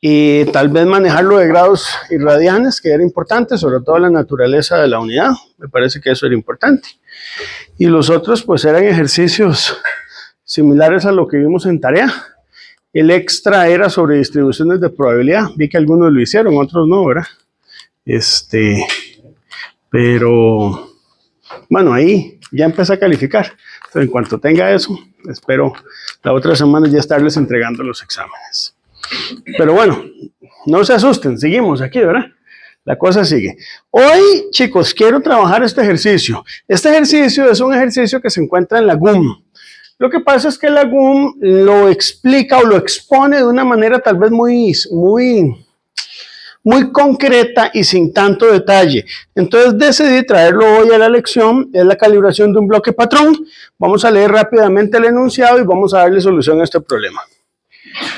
y tal vez manejarlo de grados y radianes, que era importante, sobre todo la naturaleza de la unidad, me parece que eso era importante. Y los otros pues eran ejercicios similares a lo que vimos en tarea. El extra era sobre distribuciones de probabilidad, vi que algunos lo hicieron, otros no, ¿verdad? Pero bueno, ahí ya empecé a calificar. Entonces, en cuanto tenga eso, espero la otra semana ya estarles entregando los exámenes. Pero bueno, no se asusten, seguimos aquí, ¿verdad? La cosa sigue. Hoy, chicos, quiero trabajar este ejercicio. Este ejercicio es un ejercicio que se encuentra en la GUM. Lo que pasa es que la GUM lo explica o lo expone de una manera tal vez muy concreta y sin tanto detalle. Entonces decidí traerlo hoy a la lección. Es la calibración de un bloque patrón. Vamos a leer rápidamente el enunciado y vamos a darle solución a este problema.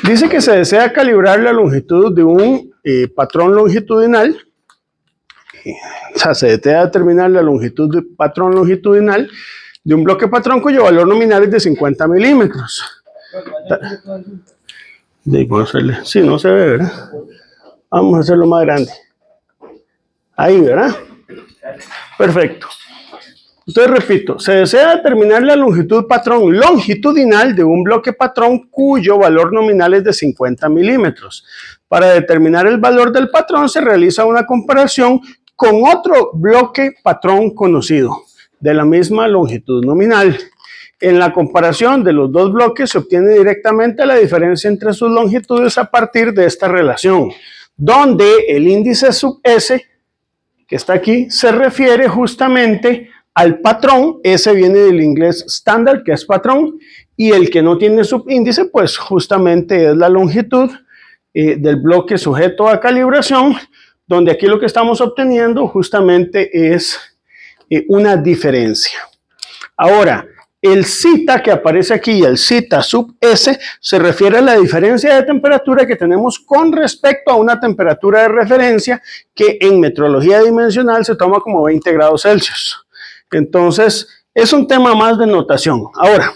Dice que se desea calibrar la longitud de un patrón longitudinal. O sea, se desea determinar la longitud de patrón longitudinal de un bloque patrón cuyo valor nominal es de 50 milímetros. Sí, no se ve, ¿verdad? Vamos a hacerlo más grande. Ahí, ¿verdad? Perfecto. Entonces, repito, se desea determinar la longitud patrón longitudinal de un bloque patrón cuyo valor nominal es de 50 milímetros. Para determinar el valor del patrón se realiza una comparación con otro bloque patrón conocido de la misma longitud nominal. En la comparación de los dos bloques se obtiene directamente la diferencia entre sus longitudes a partir de esta relación, donde el índice sub S, que está aquí, se refiere justamente al patrón. S viene del inglés standard, que es patrón, y el que no tiene subíndice, pues justamente es la longitud del bloque sujeto a calibración, donde aquí lo que estamos obteniendo justamente es una diferencia. Ahora, el zeta que aparece aquí, el zeta sub S, se refiere a la diferencia de temperatura que tenemos con respecto a una temperatura de referencia que en metrología dimensional se toma como 20 grados Celsius. Entonces, es un tema más de notación. Ahora,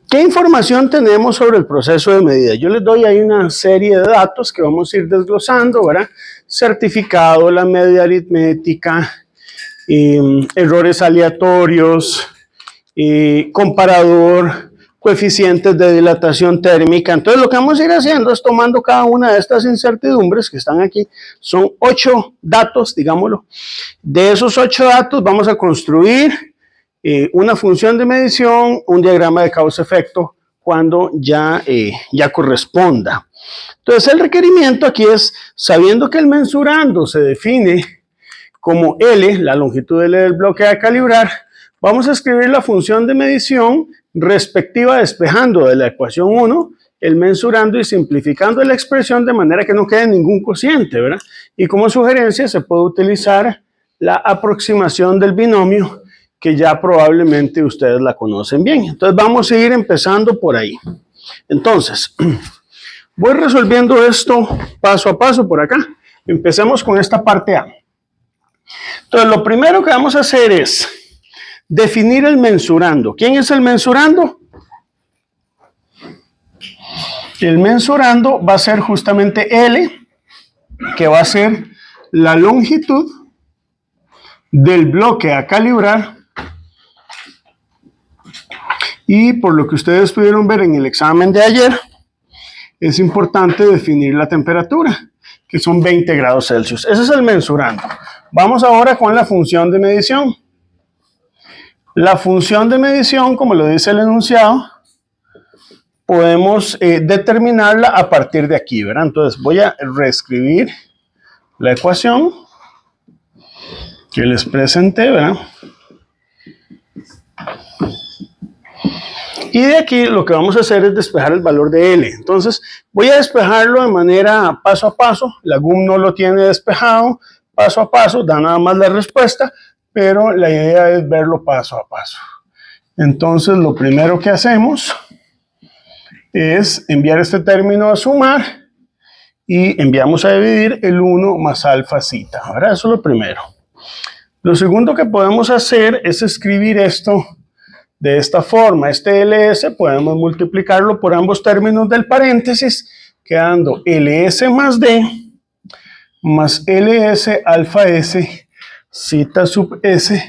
¿qué información tenemos sobre el proceso de medida? Yo les doy ahí una serie de datos que vamos a ir desglosando, ¿verdad? Certificado, la media aritmética, errores aleatorios, comparador, coeficientes de dilatación térmica. Entonces lo que vamos a ir haciendo es tomando cada una de estas incertidumbres que están aquí. Son 8 datos, digámoslo. De esos 8 datos vamos a construir una función de medición, un diagrama de causa-efecto cuando ya corresponda. Entonces el requerimiento aquí es, sabiendo que el mensurando se define como L, la longitud L del bloque a calibrar, vamos a escribir la función de medición respectiva despejando de la ecuación 1 el mensurando y simplificando la expresión de manera que no quede ningún cociente, ¿verdad? Y como sugerencia se puede utilizar la aproximación del binomio, que ya probablemente ustedes la conocen bien. Entonces vamos a ir empezando por ahí. Entonces, voy resolviendo esto paso a paso por acá. Empecemos con esta parte A. Entonces, lo primero que vamos a hacer es definir el mensurando. ¿Quién es el mensurando? El mensurando va a ser justamente L, que va a ser la longitud del bloque a calibrar. Y por lo que ustedes pudieron ver en el examen de ayer, es importante definir la temperatura, que son 20 grados Celsius. Ese es el mensurando. Vamos ahora con la función de medición. La función de medición, como lo dice el enunciado, podemos determinarla a partir de aquí, ¿verdad? Entonces voy a reescribir la ecuación que les presenté, ¿verdad? Y de aquí lo que vamos a hacer es despejar el valor de L. Entonces voy a despejarlo de manera paso a paso. La GUM no lo tiene despejado. Paso a paso, da nada más la respuesta, pero la idea es verlo paso a paso. Entonces lo primero que hacemos es enviar este término a sumar y enviamos a dividir el 1 más alfa zeta. Ahora eso es lo primero. Lo segundo que podemos hacer es escribir esto de esta forma. Este LS podemos multiplicarlo por ambos términos del paréntesis quedando LS más D más LS alfa S zeta sub S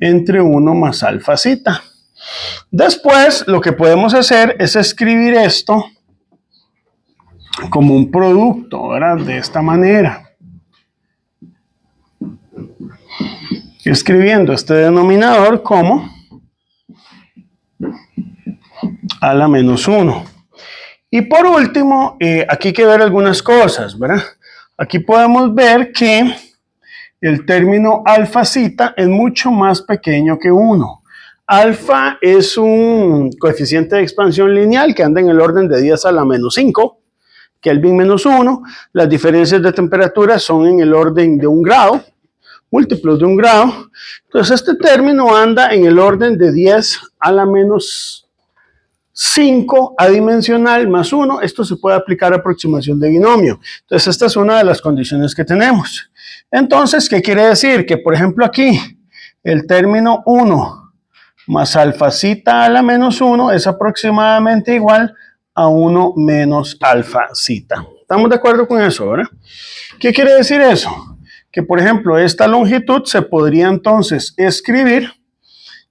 entre 1 más alfa zeta. Después, lo que podemos hacer es escribir esto como un producto, ¿verdad? De esta manera. Escribiendo este denominador como a la menos 1. Y por último, aquí hay que ver algunas cosas, ¿verdad? Aquí podemos ver que el término alfa zeta es mucho más pequeño que 1. Alfa es un coeficiente de expansión lineal que anda en el orden de 10 a la menos 5, Kelvin menos 1. Las diferencias de temperatura son en el orden de 1 grado, múltiplos de 1 grado. Entonces este término anda en el orden de 10 a la menos 5 adimensional más 1. Esto se puede aplicar a aproximación de binomio. Entonces esta es una de las condiciones que tenemos. Entonces, ¿qué quiere decir? Que por ejemplo aquí el término 1 más alfa zeta a la menos 1 es aproximadamente igual a 1 menos alfa zeta. ¿Estamos de acuerdo con eso, verdad? ¿Qué quiere decir eso? Que por ejemplo esta longitud se podría entonces escribir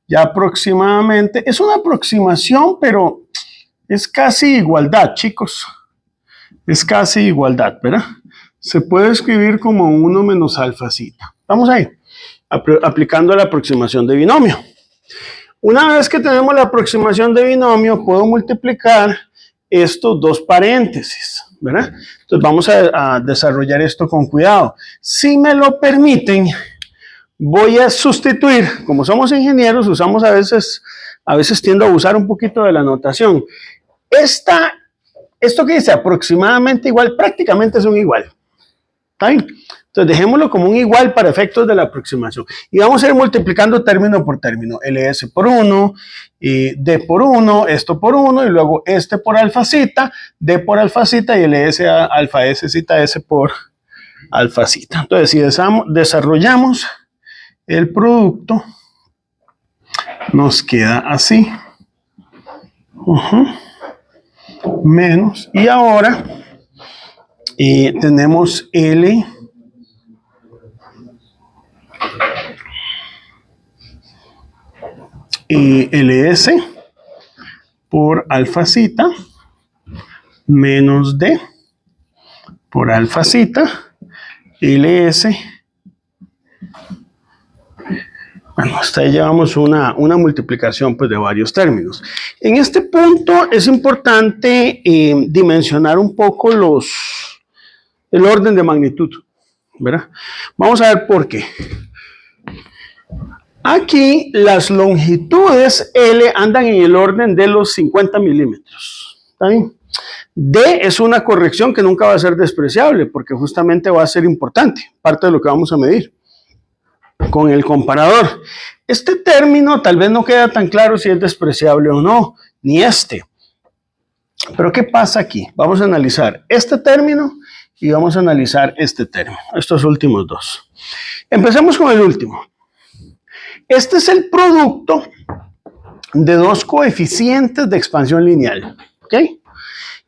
ya aproximadamente, es una aproximación, pero es casi igualdad, chicos. Es casi igualdad, ¿verdad? Se puede escribir como 1 menos alfa zeta. Vamos ahí, aplicando la aproximación de binomio. Una vez que tenemos la aproximación de binomio, puedo multiplicar estos dos paréntesis, ¿verdad? Entonces vamos a desarrollar esto con cuidado. Si me lo permiten, voy a sustituir, como somos ingenieros, usamos a veces tiendo a abusar un poquito de la notación. Esto que dice aproximadamente igual, prácticamente es un igual. ¿Está bien? Entonces dejémoslo como un igual para efectos de la aproximación. Y vamos a ir multiplicando término por término. LS por 1, D por 1, esto por 1, y luego este por alfa zeta, D por alfa zeta y LS alfa S zeta S por alfa zeta. Entonces si desarrollamos el producto, nos queda así. Menos. Y ahora tenemos L LS por alfa zeta menos D por alfa zeta LS. Bueno, hasta ahí llevamos una multiplicación pues, de varios términos. En este punto es importante dimensionar un poco el orden de magnitud, ¿verdad? Vamos a ver por qué. Aquí las longitudes L andan en el orden de los 50 milímetros. ¿Está bien? D es una corrección que nunca va a ser despreciable porque justamente va a ser importante, parte de lo que vamos a medir con el comparador. Este término tal vez no queda tan claro si es despreciable o no, ni este. Pero ¿qué pasa aquí? Vamos a analizar este término y vamos a analizar este término, estos últimos dos. Empecemos con el último. Este es el producto de dos coeficientes de expansión lineal, ¿ok?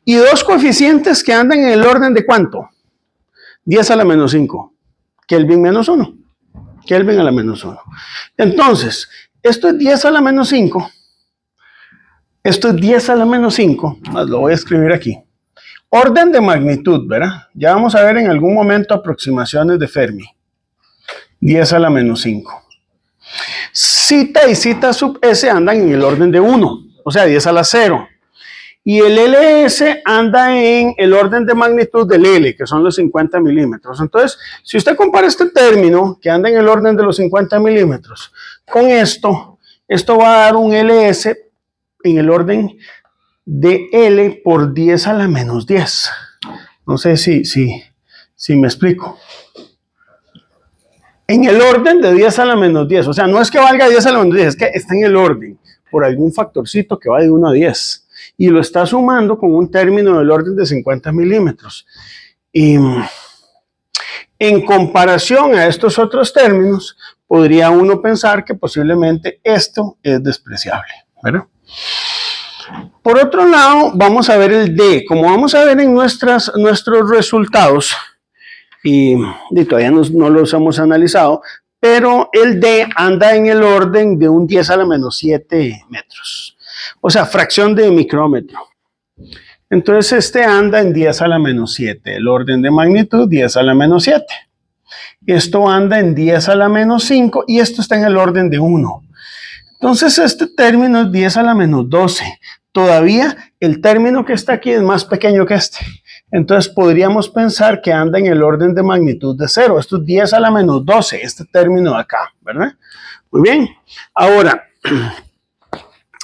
Y dos coeficientes que andan en el orden de ¿cuánto? 10 a la menos 5, Kelvin menos 1. Kelvin a la menos 1. Entonces, esto es 10 a la menos 5. Esto es 10 a la menos 5. Lo voy a escribir aquí. Orden de magnitud, ¿verdad? Ya vamos a ver en algún momento aproximaciones de Fermi. 10 a la menos 5. Zeta y zeta sub S andan en el orden de 1, o sea, 10 a la 0. Y el LS anda en el orden de magnitud del L, que son los 50 milímetros. Entonces, si usted compara este término, que anda en el orden de los 50 milímetros, con esto va a dar un LS en el orden de L por 10 a la menos 10. No sé si me explico. En el orden de 10 a la menos 10. O sea, no es que valga 10 a la menos 10, es que está en el orden por algún factorcito que va de 1 a 10. Y lo está sumando con un término del orden de 50 milímetros. Y en comparación a estos otros términos, podría uno pensar que posiblemente esto es despreciable, ¿verdad? Por otro lado, vamos a ver el D. Como vamos a ver en nuestros resultados, y todavía no los hemos analizado, pero el D anda en el orden de un 10 a la menos 7 metros. O sea, fracción de micrómetro. Entonces este anda en 10 a la menos 7. El orden de magnitud 10 a la menos 7. Esto anda en 10 a la menos 5 y esto está en el orden de 1. Entonces este término es 10 a la menos 12. Todavía el término que está aquí es más pequeño que este. Entonces podríamos pensar que anda en el orden de magnitud de 0. Esto es 10 a la menos 12, este término de acá, ¿verdad? Muy bien. Ahora,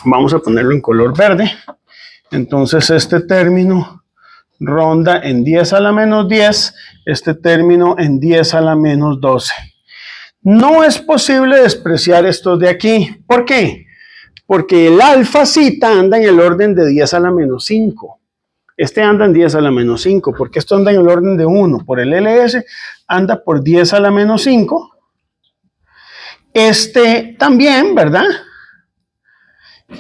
vamos a ponerlo en color verde. Entonces este término ronda en 10 a la menos 10, este término en 10 a la menos 12. No es posible despreciar estos de aquí. ¿Por qué? Porque el alfa cita anda en el orden de 10 a la menos 5. Este anda en 10 a la menos 5, porque esto anda en el orden de 1. Por el LS anda por 10 a la menos 5. Este también, ¿verdad?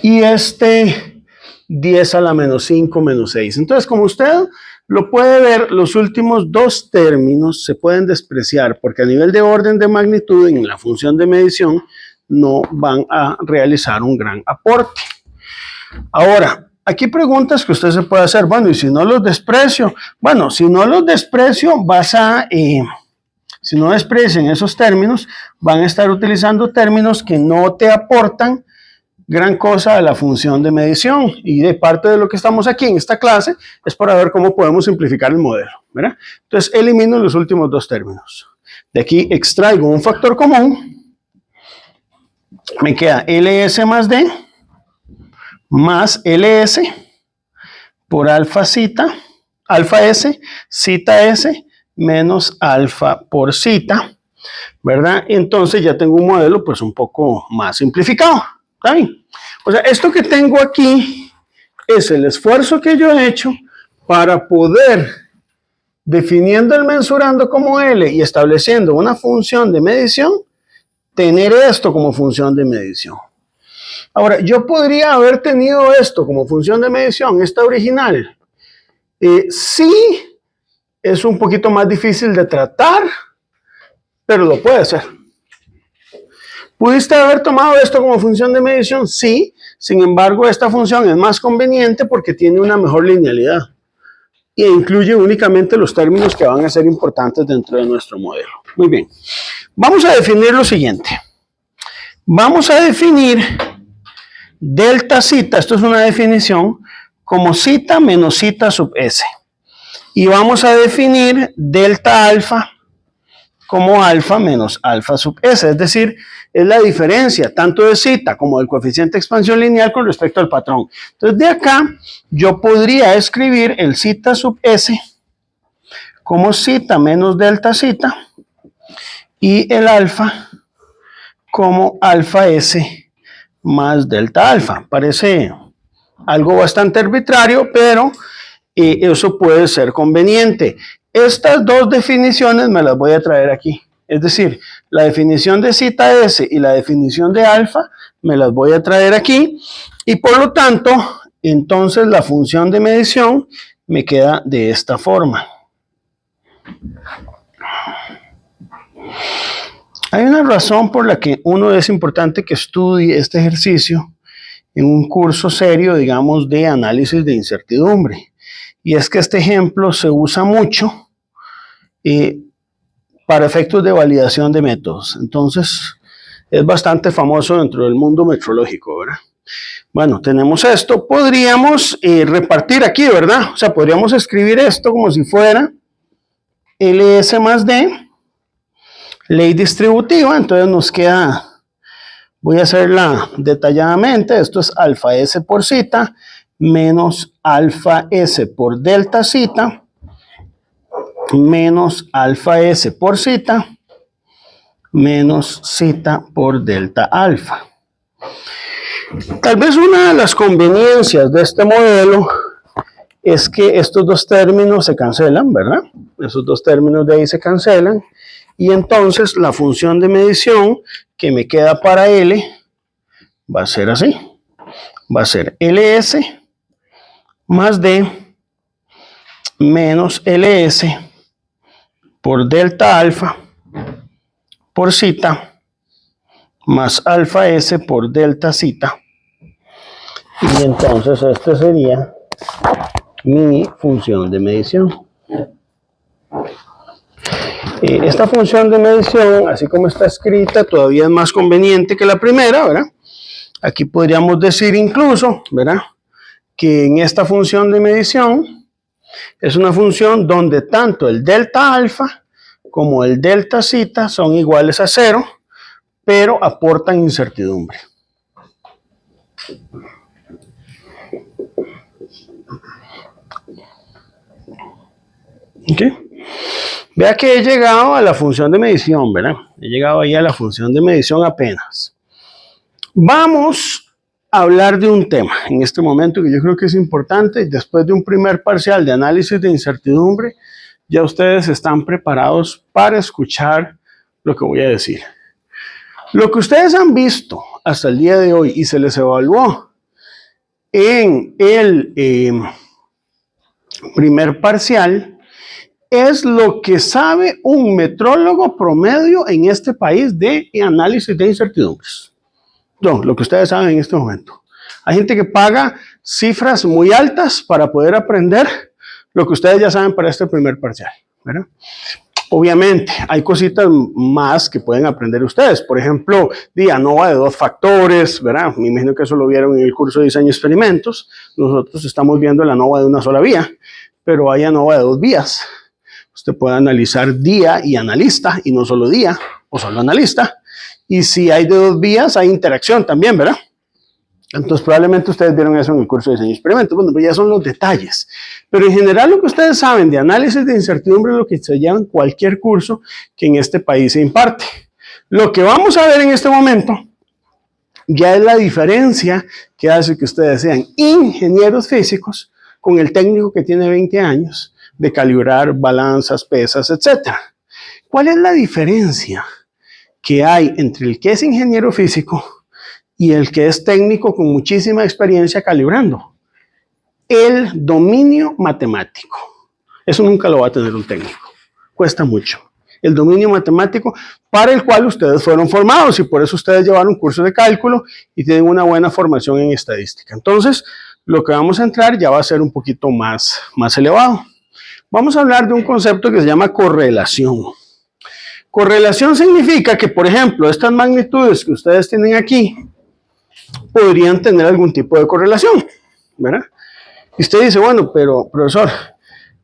Y este 10 a la menos 5 menos 6. Entonces, como usted lo puede ver, los últimos dos términos se pueden despreciar, porque a nivel de orden de magnitud en la función de medición no van a realizar un gran aporte. Ahora, aquí preguntas que usted se puede hacer. Bueno, y si no los desprecio. Bueno, si no los desprecio, si no desprecian esos términos, van a estar utilizando términos que no te aportan gran cosa a la función de medición. Y de parte de lo que estamos aquí en esta clase es para ver cómo podemos simplificar el modelo, ¿verdad? Entonces, elimino los últimos dos términos. De aquí extraigo un factor común. Me queda LS más D más LS por alfa cita, alfa S, cita S, menos alfa por cita, ¿verdad? Entonces ya tengo un modelo pues un poco más simplificado, ¿está bien? O sea, esto que tengo aquí es el esfuerzo que yo he hecho para poder, definiendo el mensurando como L y estableciendo una función de medición, tener esto como función de medición. Ahora, yo podría haber tenido esto como función de medición, esta original. Sí, es un poquito más difícil de tratar, pero lo puede hacer. ¿Pudiste haber tomado esto como función de medición? Sí, sin embargo, esta función es más conveniente porque tiene una mejor linealidad e incluye únicamente los términos que van a ser importantes dentro de nuestro modelo. Muy bien, vamos a definir lo siguiente. Vamos a definir delta cita, esto es una definición, como cita menos cita sub S. Y vamos a definir delta alfa como alfa menos alfa sub S, es decir, es la diferencia tanto de cita como del coeficiente de expansión lineal con respecto al patrón. Entonces de acá yo podría escribir el cita sub S como cita menos delta cita y el alfa como alfa S más delta alfa. Parece algo bastante arbitrario, pero eso puede ser conveniente. Estas dos definiciones me las voy a traer aquí. Es decir, la definición de cita S y la definición de alfa me las voy a traer aquí. Y por lo tanto, entonces la función de medición me queda de esta forma. Hay una razón por la que uno es importante que estudie este ejercicio en un curso serio, digamos, de análisis de incertidumbre. Y es que este ejemplo se usa mucho para efectos de validación de métodos. Entonces, es bastante famoso dentro del mundo metrológico, ¿verdad? Bueno, tenemos esto. Podríamos repartir aquí, ¿verdad? O sea, podríamos escribir esto como si fuera LS más D, ley distributiva. Entonces nos queda, voy a hacerla detalladamente, esto es alfa S por cita menos alfa S por delta cita menos alfa S por cita menos cita por delta alfa. Tal vez una de las conveniencias de este modelo es que estos dos términos se cancelan, ¿verdad? Esos dos términos de ahí se cancelan y entonces la función de medición que me queda para L va a ser así. va a ser LS más D menos LS por delta alfa por zeta más alfa S por delta zeta. Y entonces este sería mi función de medición. Esta función de medición, así como está escrita, todavía es más conveniente que la primera, ¿verdad? Aquí podríamos decir incluso, ¿verdad?, que en esta función de medición es una función donde tanto el delta alfa como el delta zeta son iguales a 0, pero aportan incertidumbre. ¿Okay? Vea que he llegado a la función de medición, ¿verdad? He llegado ahí a la función de medición apenas. Vamos a hablar de un tema en este momento que yo creo que es importante. Después de un primer parcial de análisis de incertidumbre, ya ustedes están preparados para escuchar lo que voy a decir. Lo que ustedes han visto hasta el día de hoy y se les evaluó en el primer parcial es lo que sabe un metrólogo promedio en este país de análisis de incertidumbres. No, lo que ustedes saben en este momento. Hay gente que paga cifras muy altas para poder aprender lo que ustedes ya saben para este primer parcial, ¿verdad? Obviamente, hay cositas más que pueden aprender ustedes. Por ejemplo, ANOVA de 2 factores, ¿verdad? Me imagino que eso lo vieron en el curso de diseño de experimentos. Nosotros estamos viendo la ANOVA de una sola vía, pero hay ANOVA de 2 vías. Usted puede analizar día y analista, y no solo día, o solo analista. Y si hay de 2 vías, hay interacción también, ¿verdad? Entonces, probablemente ustedes vieron eso en el curso de diseño de experimentos. Bueno, pues ya son los detalles. Pero en general, lo que ustedes saben de análisis de incertidumbre es lo que se llama en cualquier curso que en este país se imparte. Lo que vamos a ver en este momento ya es la diferencia que hace que ustedes sean ingenieros físicos con el técnico que tiene 20 años de calibrar balanzas, pesas, etc. ¿Cuál es la diferencia que hay entre el que es ingeniero físico y el que es técnico con muchísima experiencia calibrando? El dominio matemático. Eso nunca lo va a tener un técnico. Cuesta mucho. El dominio matemático para el cual ustedes fueron formados y por eso ustedes llevaron un curso de cálculo y tienen una buena formación en estadística. Entonces, lo que vamos a entrar ya va a ser un poquito más elevado. Vamos a hablar de un concepto que se llama correlación. Correlación significa que, por ejemplo, estas magnitudes que ustedes tienen aquí podrían tener algún tipo de correlación, ¿verdad? Y usted dice, bueno, pero profesor,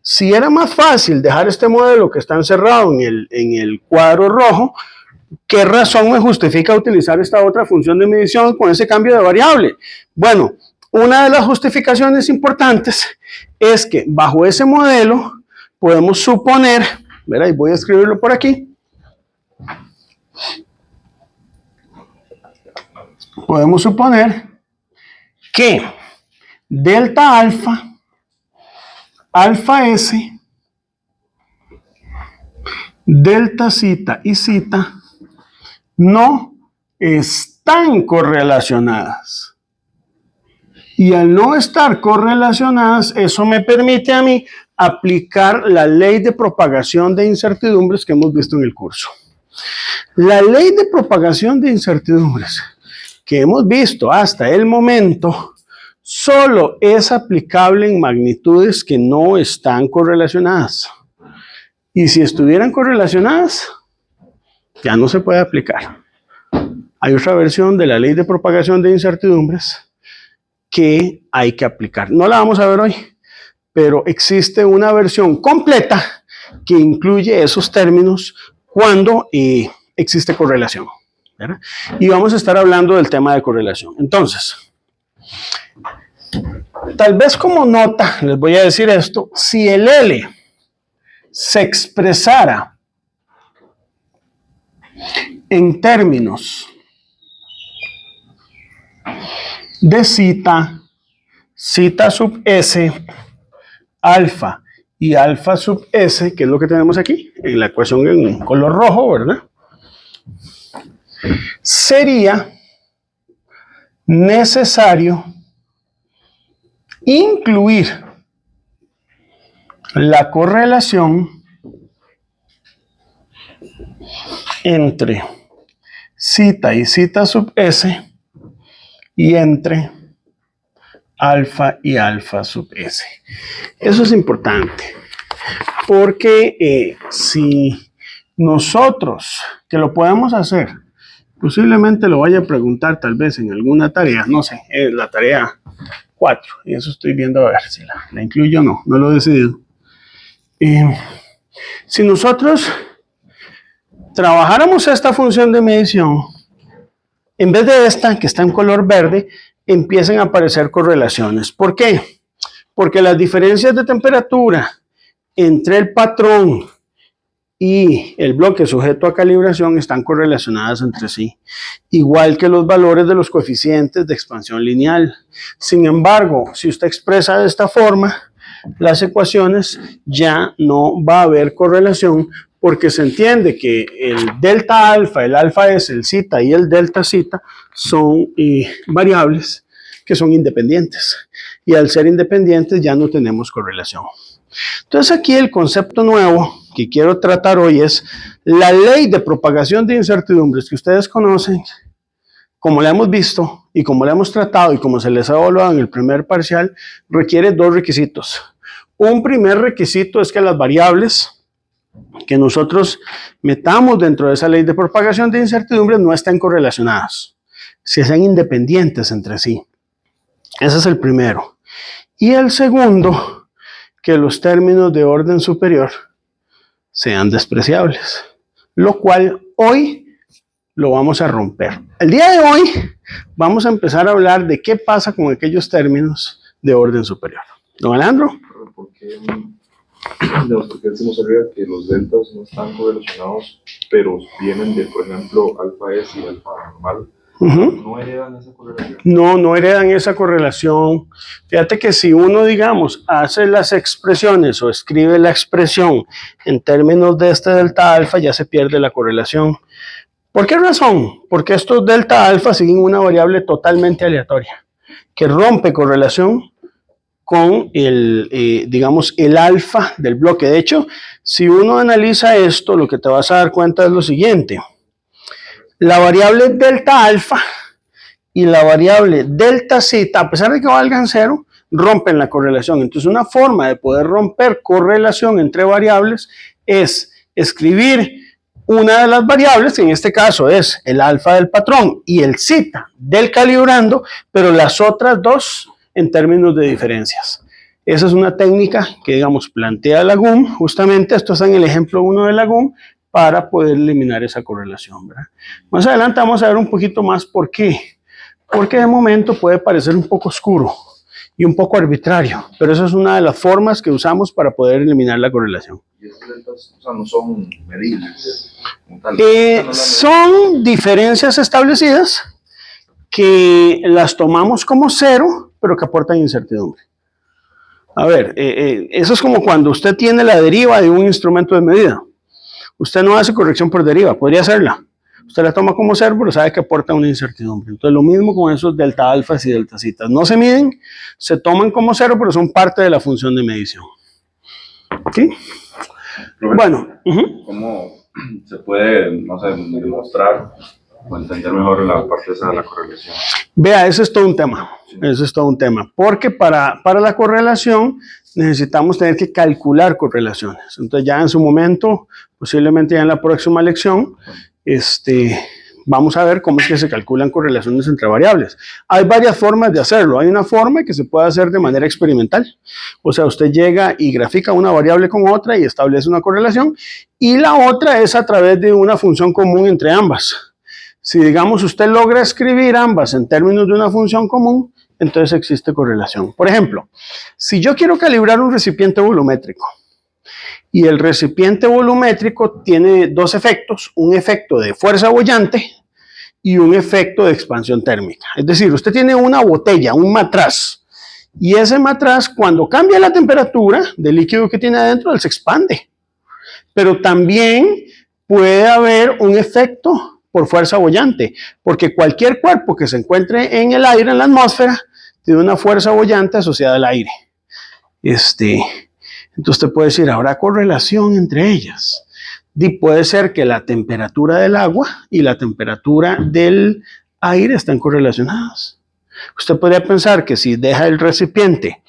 si era más fácil dejar este modelo que está encerrado en el cuadro rojo, ¿qué razón me justifica utilizar esta otra función de medición con ese cambio de variable? Bueno, una de las justificaciones importantes es que bajo ese modelo podemos suponer, ¿verdad? Y voy a escribirlo por aquí. Podemos suponer que delta alfa, alfa S, delta zeta y zeta no están correlacionadas. Y al no estar correlacionadas, eso me permite a mí aplicar la ley de propagación de incertidumbres que hemos visto en el curso. La ley de propagación de incertidumbres que hemos visto hasta el momento solo es aplicable en magnitudes que no están correlacionadas. Y si estuvieran correlacionadas, ya no se puede aplicar. Hay otra versión de la ley de propagación de incertidumbres que hay que aplicar. No la vamos a ver hoy, pero existe una versión completa que incluye esos términos cuando existe correlación, ¿verdad? Y vamos a estar hablando del tema de correlación. Entonces, tal vez como nota, les voy a decir esto, si el L se expresara en términos de zeta, zeta sub S, alfa y alfa sub S, que es lo que tenemos aquí, en la ecuación en color rojo, ¿verdad? Sería necesario incluir la correlación entre zeta y zeta sub S y entre alfa y alfa sub S. Eso es importante, porque si nosotros, que lo podemos hacer, posiblemente lo vaya a preguntar tal vez en alguna tarea, no sé, la tarea 4, y eso estoy viendo a ver si la incluyo o no, no lo he decidido. Si nosotros trabajáramos esta función de medición, en vez de esta, que está en color verde, empiezan a aparecer correlaciones. ¿Por qué? Porque las diferencias de temperatura entre el patrón y el bloque sujeto a calibración están correlacionadas entre sí, igual que los valores de los coeficientes de expansión lineal. Sin embargo, si usted expresa de esta forma las ecuaciones, ya no va a haber correlación, porque se entiende que el delta alfa, el alfa S, el zeta y el delta zeta son variables que son independientes, y al ser independientes ya no tenemos correlación. Entonces aquí el concepto nuevo que quiero tratar hoy es la ley de propagación de incertidumbres, que ustedes conocen, como la hemos visto y como la hemos tratado y como se les ha evaluado en el primer parcial, requiere dos requisitos. Un primer requisito es que las variables que nosotros metamos dentro de esa ley de propagación de incertidumbres no estén correlacionadas, si sean independientes entre sí. Ese es el primero. Y el segundo, que los términos de orden superior sean despreciables, lo cual hoy lo vamos a romper. El día de hoy vamos a empezar a hablar de qué pasa con aquellos términos de orden superior. Don Alejandro. ¿Por qué decimos arriba que los deltas no están correlacionados, pero vienen de, por ejemplo, alfa S y alfa normal? ¿No heredan esa correlación? No heredan esa correlación. Fíjate que si uno, digamos, hace las expresiones o escribe la expresión en términos de este delta alfa, ya se pierde la correlación. ¿Por qué razón? Porque estos delta alfa siguen una variable totalmente aleatoria, que rompe correlación con digamos, el alfa del bloque. De hecho, si uno analiza esto, lo que te vas a dar cuenta es lo siguiente. La variable delta alfa y la variable delta zeta, a pesar de que valgan cero, rompen la correlación. Entonces, una forma de poder romper correlación entre variables es escribir una de las variables, que en este caso es el alfa del patrón y el zeta del calibrando, pero las otras dos en términos de diferencias. Esa es una técnica que, digamos, plantea la GUM. Justamente esto está en el ejemplo 1 de la GUM, para poder eliminar esa correlación, ¿verdad? Más adelante vamos a ver un poquito más por qué. Porque de momento puede parecer un poco oscuro y un poco arbitrario, pero esa es una de las formas que usamos para poder eliminar la correlación. ¿Y estos deltas, o sea, no son medibles? Son diferencias establecidas que las tomamos como cero, pero que aportan incertidumbre. A ver, eso es como cuando usted tiene la deriva de un instrumento de medida. Usted no hace corrección por deriva, podría hacerla. Usted la toma como cero, pero sabe que aporta una incertidumbre. Entonces, lo mismo con esos delta alfas y delta zetas. No se miden, se toman como cero, pero son parte de la función de medición. ¿Sí? Bueno. ¿Cómo se puede, no sé, demostrar o entender mejor la parte esa de la correlación? Vea, ese es todo un tema. Sí. Eso es todo un tema. Porque para la correlación necesitamos tener que calcular correlaciones. Entonces, ya en su momento, posiblemente ya en la próxima lección, vamos a ver cómo es que se calculan correlaciones entre variables. Hay varias formas de hacerlo. Hay una forma que se puede hacer de manera experimental. O sea, usted llega y grafica una variable con otra y establece una correlación. Y la otra es a través de una función común entre ambas. Si, digamos, usted logra escribir ambas en términos de una función común, entonces existe correlación. Por ejemplo, si yo quiero calibrar un recipiente volumétrico, y el recipiente volumétrico tiene dos efectos, un efecto de fuerza boyante y un efecto de expansión térmica. Es decir, usted tiene una botella, un matraz, y ese matraz, cuando cambia la temperatura del líquido que tiene adentro, él se expande. Pero también puede haber un efecto por fuerza boyante, porque cualquier cuerpo que se encuentre en el aire, en la atmósfera, de una fuerza boyante asociada al aire. Entonces usted puede decir, ¿habrá correlación entre ellas? Y puede ser que la temperatura del agua y la temperatura del aire están correlacionadas. Usted podría pensar que si deja el recipiente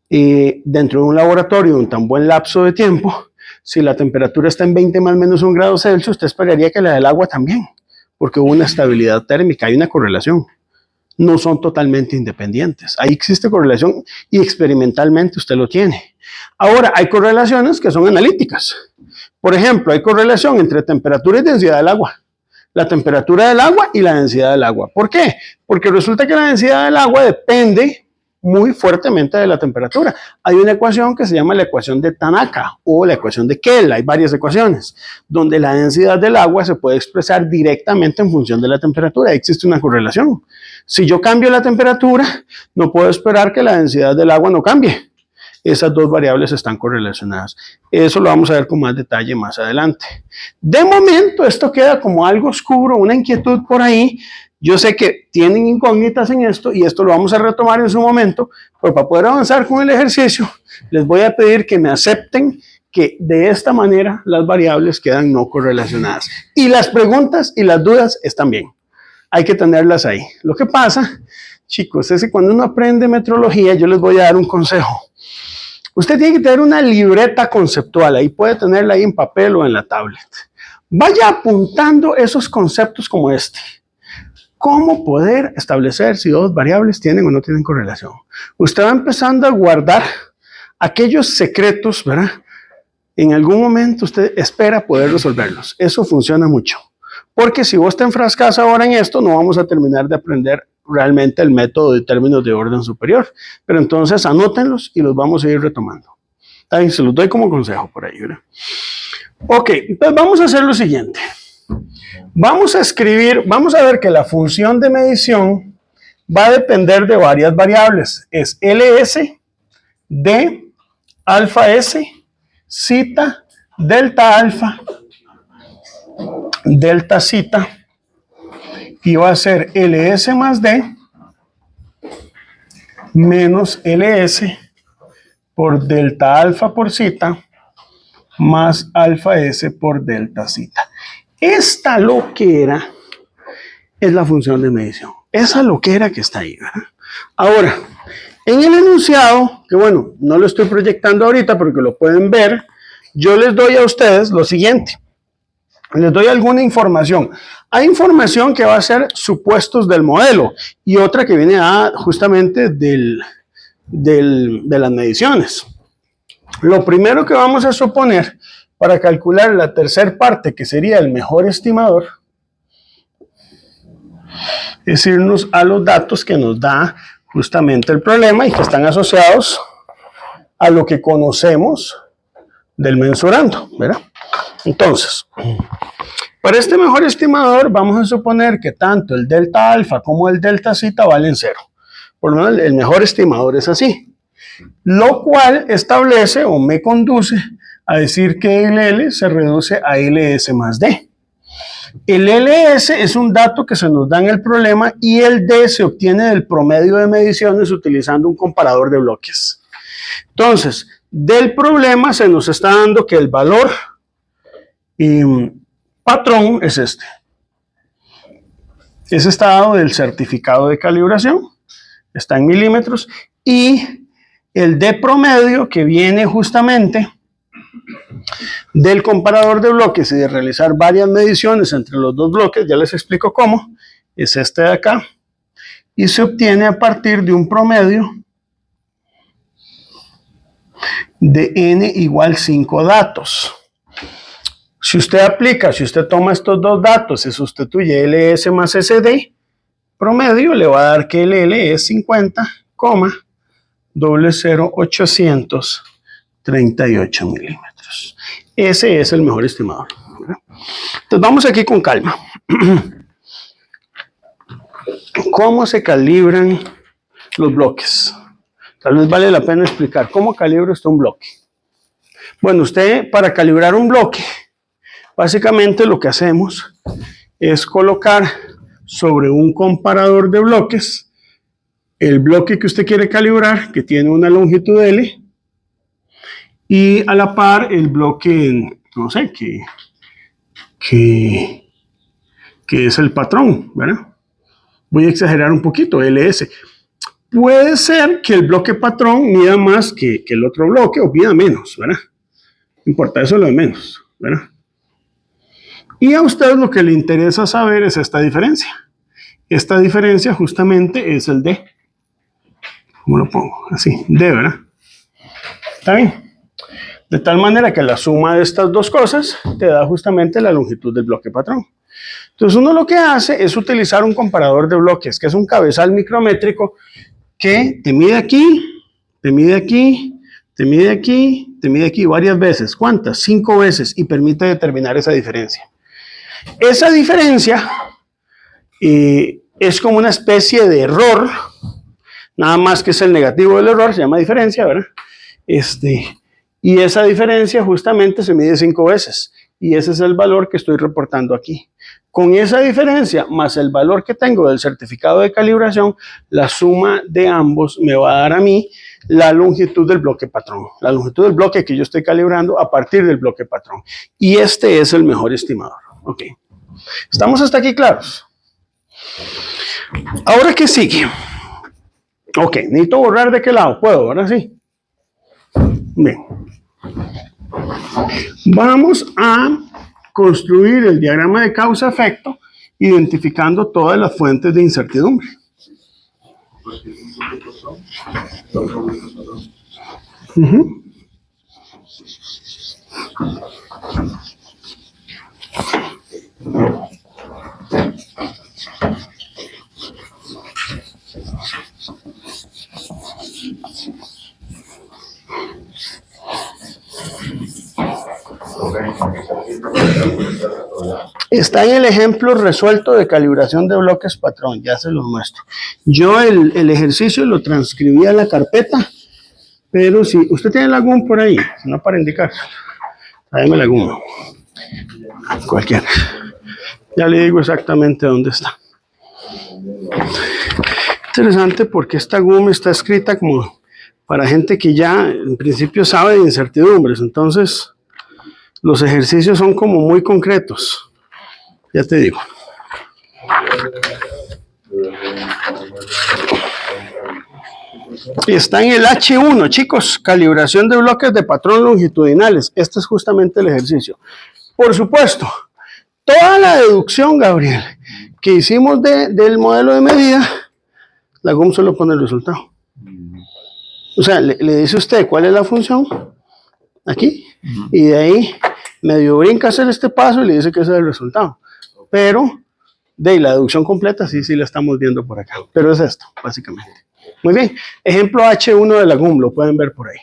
dentro de un laboratorio un tan buen lapso de tiempo, si la temperatura está en 20 más menos 1 grado Celsius, usted esperaría que la del agua también, porque hubo una estabilidad térmica, hay una correlación. No son totalmente independientes. Ahí existe correlación y experimentalmente usted lo tiene. Ahora, hay correlaciones que son analíticas. Por ejemplo, hay correlación entre temperatura y densidad del agua. La temperatura del agua y la densidad del agua. ¿Por qué? Porque resulta que la densidad del agua depende muy fuertemente de la temperatura. Hay una ecuación que se llama la ecuación de Tanaka o la ecuación de Kell. Hay varias ecuaciones donde la densidad del agua se puede expresar directamente en función de la temperatura. Ahí existe una correlación. Si yo cambio la temperatura, no puedo esperar que la densidad del agua no cambie. Esas dos variables están correlacionadas. Eso lo vamos a ver con más detalle más adelante. De momento, esto queda como algo oscuro, una inquietud por ahí. Yo sé que tienen incógnitas en esto y esto lo vamos a retomar en su momento, pero para poder avanzar con el ejercicio, les voy a pedir que me acepten que de esta manera las variables quedan no correlacionadas. Y las preguntas y las dudas están bien. Hay que tenerlas ahí. Lo que pasa, chicos, es que cuando uno aprende metrología, yo les voy a dar un consejo. Usted tiene que tener una libreta conceptual, ahí puede tenerla ahí en papel o en la tablet. Vaya apuntando esos conceptos como este. ¿Cómo poder establecer si dos variables tienen o no tienen correlación? Usted va empezando a guardar aquellos secretos, ¿verdad? En algún momento usted espera poder resolverlos. Eso funciona mucho. Porque si vos te enfrascas ahora en esto, no vamos a terminar de aprender realmente el método de términos de orden superior. Pero entonces anótenlos y los vamos a ir retomando. Ahí se los doy como consejo por ahí, ¿verdad? Ok, entonces vamos a hacer lo siguiente. Vamos a escribir, vamos a ver que la función de medición va a depender de varias variables. Es LS, D, alfa S, zeta, delta alfa, delta zeta, y va a ser LS más D menos LS por delta alfa por zeta más alfa S por delta zeta. Esta loquera es la función de medición. Esa loquera que está ahí, ¿verdad? Ahora, en el enunciado, que bueno, no lo estoy proyectando ahorita porque lo pueden ver, yo les doy a ustedes lo siguiente. Les doy alguna información. Hay información que va a ser supuestos del modelo y otra que viene justamente de las mediciones. Lo primero que vamos a suponer para calcular la tercera parte, que sería el mejor estimador, es irnos a los datos que nos da justamente el problema y que están asociados a lo que conocemos del mensurando, ¿verdad? Entonces, para este mejor estimador vamos a suponer que tanto el delta alfa como el delta zeta valen 0. Por lo menos el mejor estimador es así. Lo cual establece o me conduce a decir que el L se reduce a LS más D. El LS es un dato que se nos da en el problema y el D se obtiene del promedio de mediciones utilizando un comparador de bloques. Entonces, del problema se nos está dando que el valor patrón es este. Ese está dado del certificado de calibración, está en milímetros, y el D promedio que viene justamente del comparador de bloques y de realizar varias mediciones entre los dos bloques, ya les explico cómo, es este de acá, y se obtiene a partir de un promedio de n igual 5 datos. Si usted aplica, si usted toma estos dos datos y sustituye LS más SD, promedio le va a dar que el L es 50,00838 milímetros. Ese es el mejor estimador, ¿verdad? Entonces vamos aquí con calma. ¿Cómo se calibran los bloques? Tal vez vale la pena explicar cómo calibra usted un bloque. Bueno, usted para calibrar un bloque, básicamente lo que hacemos es colocar sobre un comparador de bloques el bloque que usted quiere calibrar, que tiene una longitud L, y a la par el bloque, no sé, que es el patrón, ¿verdad? Voy a exagerar un poquito, LS. Puede ser que el bloque patrón mida más que el otro bloque o mida menos, ¿verdad? No importa, eso es lo de menos, ¿verdad? Y a usted lo que le interesa saber es esta diferencia. Esta diferencia justamente es el D. ¿Cómo lo pongo? Así, D, ¿verdad? ¿Está bien? De tal manera que la suma de estas dos cosas te da justamente la longitud del bloque patrón. Entonces uno lo que hace es utilizar un comparador de bloques, que es un cabezal micrométrico que te mide aquí, te mide aquí, te mide aquí, te mide aquí varias veces. ¿Cuántas? 5 veces, y permite determinar esa diferencia. Esa diferencia es como una especie de error, nada más que es el negativo del error, se llama diferencia, ¿verdad? Y esa diferencia justamente se mide 5 veces, y ese es el valor que estoy reportando aquí. Con esa diferencia, más el valor que tengo del certificado de calibración, la suma de ambos me va a dar a mí la longitud del bloque patrón, la longitud del bloque que yo estoy calibrando a partir del bloque patrón. Y este es el mejor estimador. Ok. ¿Estamos hasta aquí claros? Ahora, ¿qué sigue? Ok, necesito borrar de qué lado. ¿Puedo? Ahora sí. Bien. Vamos a construir el diagrama de causa-efecto identificando todas las fuentes de incertidumbre. Uh-huh. Está en el ejemplo resuelto de calibración de bloques patrón, ya se los muestro. Yo el ejercicio lo transcribí a la carpeta, pero si usted tiene la GUM por ahí, no para indicar, tráeme la GUM, cualquiera. Ya le digo exactamente dónde está. Interesante porque esta GUM está escrita como para gente que ya en principio sabe de incertidumbres, entonces los ejercicios son como muy concretos. Ya te digo. Está en el H1, chicos, calibración de bloques de patrón longitudinales. Este es justamente el ejercicio. Por supuesto, toda la deducción, Gabriel, que hicimos del modelo de medida, la GUM solo pone el resultado. O sea, le dice usted cuál es la función, aquí, y de ahí medio brinca a hacer este paso y le dice que ese es el resultado. Pero de la deducción completa sí la estamos viendo por acá. Pero es esto, básicamente. Muy bien. Ejemplo H1 de la GUM, lo pueden ver por ahí.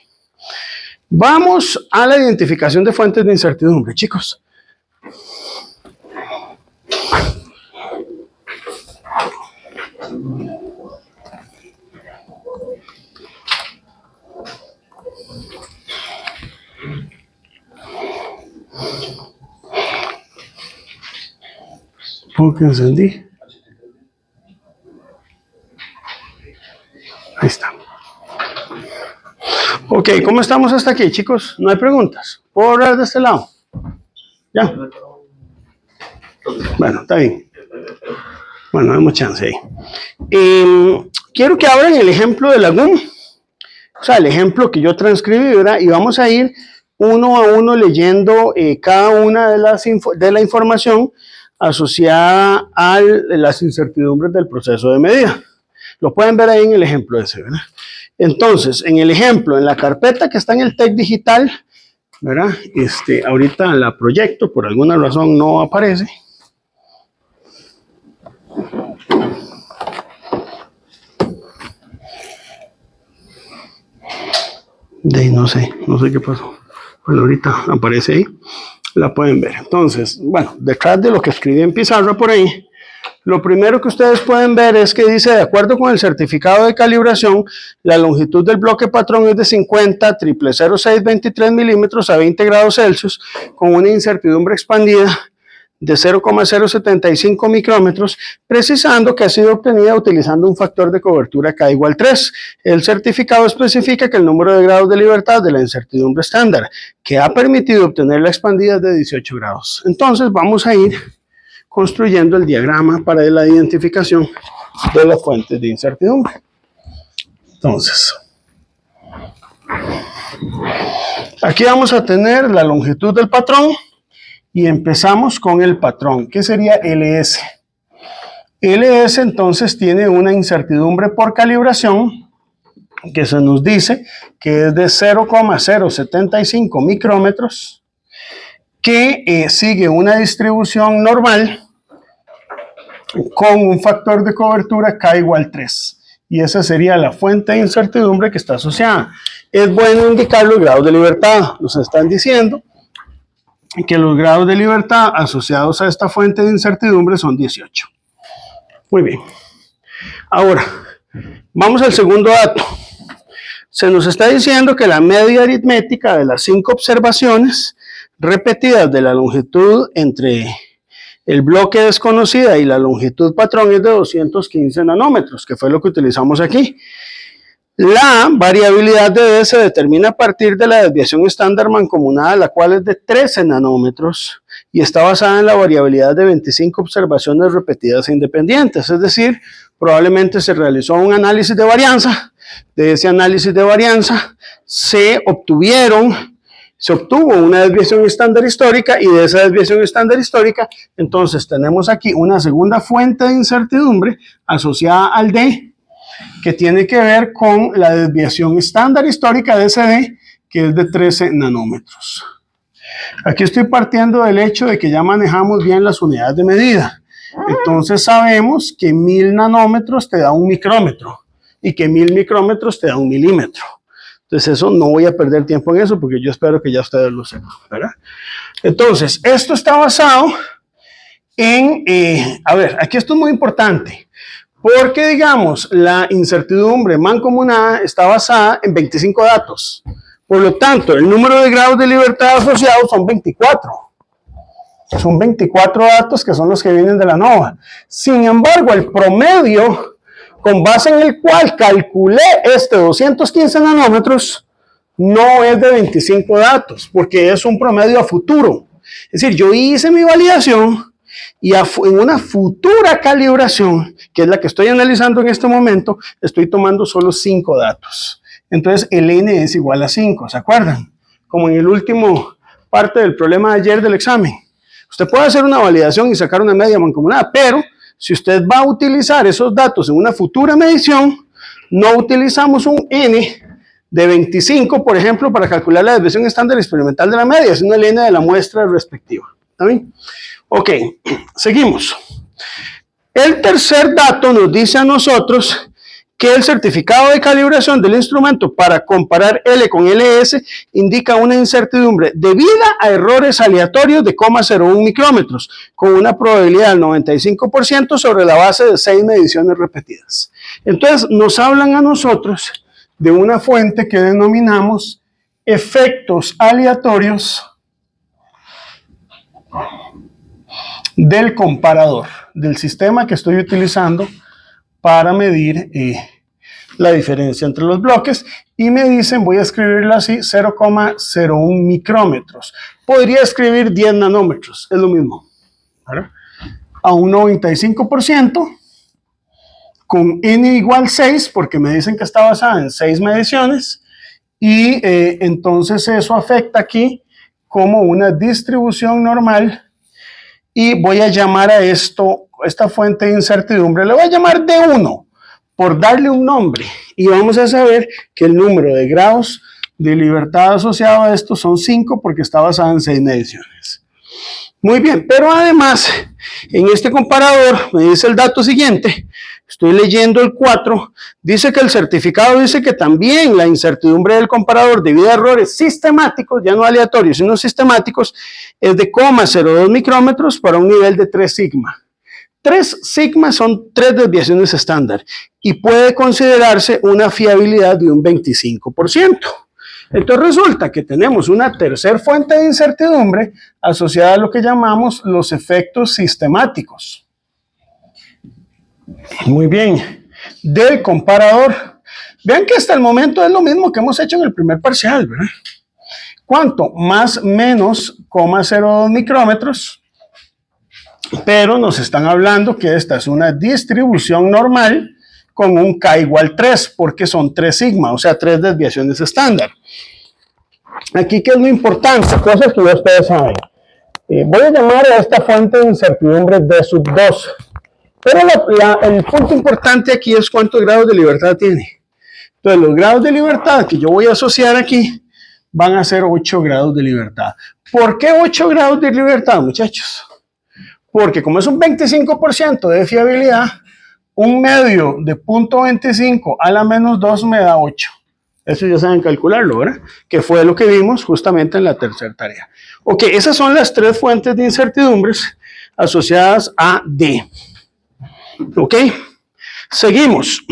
Vamos a la identificación de fuentes de incertidumbre, chicos. ¿Por qué encendí? Ahí está. Ok, ¿cómo estamos hasta aquí, chicos? ¿No hay preguntas? ¿Puedo hablar de este lado? ¿Ya? Bueno, está bien. Bueno, damos chance ahí. Quiero que abran el ejemplo de la GUM. O sea, el ejemplo que yo transcribí, ¿verdad? Y vamos a ir uno a uno leyendo cada una de la información asociada a las incertidumbres del proceso de medida. Lo pueden ver ahí en el ejemplo ese, ¿verdad? Entonces, en el ejemplo, en la carpeta que está en el TEC digital, ¿verdad? Ahorita la proyecto, por alguna razón no aparece. No sé qué pasó. Bueno, ahorita aparece ahí, la pueden ver. Entonces, bueno, detrás de lo que escribí en pizarra por ahí, lo primero que ustedes pueden ver es que dice, de acuerdo con el certificado de calibración, la longitud del bloque patrón es de 50,00623 milímetros a 20 grados Celsius, con una incertidumbre expandida de 0,075 micrómetros, precisando que ha sido obtenida utilizando un factor de cobertura K igual 3. El certificado especifica que el número de grados de libertad de la incertidumbre estándar que ha permitido obtener la expandida es de 18 grados. Entonces vamos a ir construyendo el diagrama para la identificación de las fuentes de incertidumbre. Entonces, aquí vamos a tener la longitud del patrón y empezamos con el patrón, que sería LS. LS entonces tiene una incertidumbre por calibración que se nos dice que es de 0,075 micrómetros, que sigue una distribución normal con un factor de cobertura K igual 3. Y esa sería la fuente de incertidumbre que está asociada. Es bueno indicar los grados de libertad. Nos están diciendo que los grados de libertad asociados a esta fuente de incertidumbre son 18. Muy bien. Ahora, vamos al segundo dato. Se nos está diciendo que la media aritmética de las 5 observaciones repetidas de la longitud entre el bloque desconocida y la longitud patrón es de 215 nanómetros, que fue lo que utilizamos aquí. La variabilidad de D se determina a partir de la desviación estándar mancomunada, la cual es de 13 nanómetros y está basada en la variabilidad de 25 observaciones repetidas e independientes. Es decir, probablemente se realizó un análisis de varianza. De ese análisis de varianza se obtuvo una desviación estándar histórica, y de esa desviación estándar histórica, entonces tenemos aquí una segunda fuente de incertidumbre asociada al D, que tiene que ver con la desviación estándar histórica de ese D, que es de 13 nanómetros. Aquí estoy partiendo del hecho de que ya manejamos bien las unidades de medida. Entonces sabemos que 1000 nanómetros te da un micrómetro y que 1000 micrómetros te da un milímetro. Entonces eso no voy a perder tiempo en eso porque yo espero que ya ustedes lo sepan, ¿verdad? Entonces, esto está basado en, aquí esto es muy importante, porque digamos, la incertidumbre mancomunada está basada en 25 datos. Por lo tanto, el número de grados de libertad asociados son 24. Son 24 datos que son los que vienen de la NOVA. Sin embargo, el promedio con base en el cual calculé este 215 nanómetros, no es de 25 datos, porque es un promedio a futuro. Es decir, yo hice mi validación y en una futura calibración, que es la que estoy analizando en este momento, estoy tomando solo 5 datos. Entonces, el N es igual a 5, ¿se acuerdan? Como en el último parte del problema de ayer del examen. Usted puede hacer una validación y sacar una media mancomunada, pero si usted va a utilizar esos datos en una futura medición, no utilizamos un N de 25, por ejemplo, para calcular la desviación estándar experimental de la media, sino el N de la muestra respectiva. ¿Está bien? Ok, seguimos. El tercer dato nos dice a nosotros que el certificado de calibración del instrumento para comparar L con LS indica una incertidumbre debida a errores aleatorios de 0,01 micrómetros, con una probabilidad del 95% sobre la base de 6 mediciones repetidas. Entonces, nos hablan a nosotros de una fuente que denominamos efectos aleatorios del comparador, del sistema que estoy utilizando para medir la diferencia entre los bloques, y me dicen, voy a escribirlo así, 0,01 micrómetros. Podría escribir 10 nanómetros, es lo mismo, ¿verdad? A un 95%, con N igual 6, porque me dicen que está basada en 6 mediciones, y entonces eso afecta aquí como una distribución normal, y voy a llamar a esta fuente de incertidumbre, le voy a llamar D1, por darle un nombre, y vamos a saber que el número de grados de libertad asociado a esto son 5 porque está basado en 6 mediciones. Muy bien, pero además, en este comparador, me dice el dato siguiente, estoy leyendo el 4, dice que el certificado dice que también la incertidumbre del comparador debido a errores sistemáticos, ya no aleatorios, sino sistemáticos, es de 0,02 micrómetros para un nivel de 3 sigma. 3 sigma son 3 desviaciones estándar y puede considerarse una fiabilidad de un 25%. Entonces resulta que tenemos una tercera fuente de incertidumbre asociada a lo que llamamos los efectos sistemáticos. Muy bien. Del comparador. Vean que hasta el momento es lo mismo que hemos hecho en el primer parcial, ¿verdad? ¿Cuánto? Más menos 0,02 micrómetros. Pero nos están hablando que esta es una distribución normal con un K igual 3, porque son 3 sigma, o sea, 3 desviaciones estándar. Aquí, ¿qué es lo importante? Cosas que ya ustedes saben. Voy a llamar a esta fuente de incertidumbre D sub 2. Pero el punto importante aquí es cuántos grados de libertad tiene. Entonces, los grados de libertad que yo voy a asociar aquí van a ser 8 grados de libertad. ¿Por qué 8 grados de libertad, muchachos? Porque como es un 25% de fiabilidad, un medio de 0.25 a la menos 2 me da 8. Eso ya saben calcularlo, ¿verdad? Que fue lo que vimos justamente en la tercera tarea. Ok, esas son las 3 fuentes de incertidumbres asociadas a D. Ok, seguimos.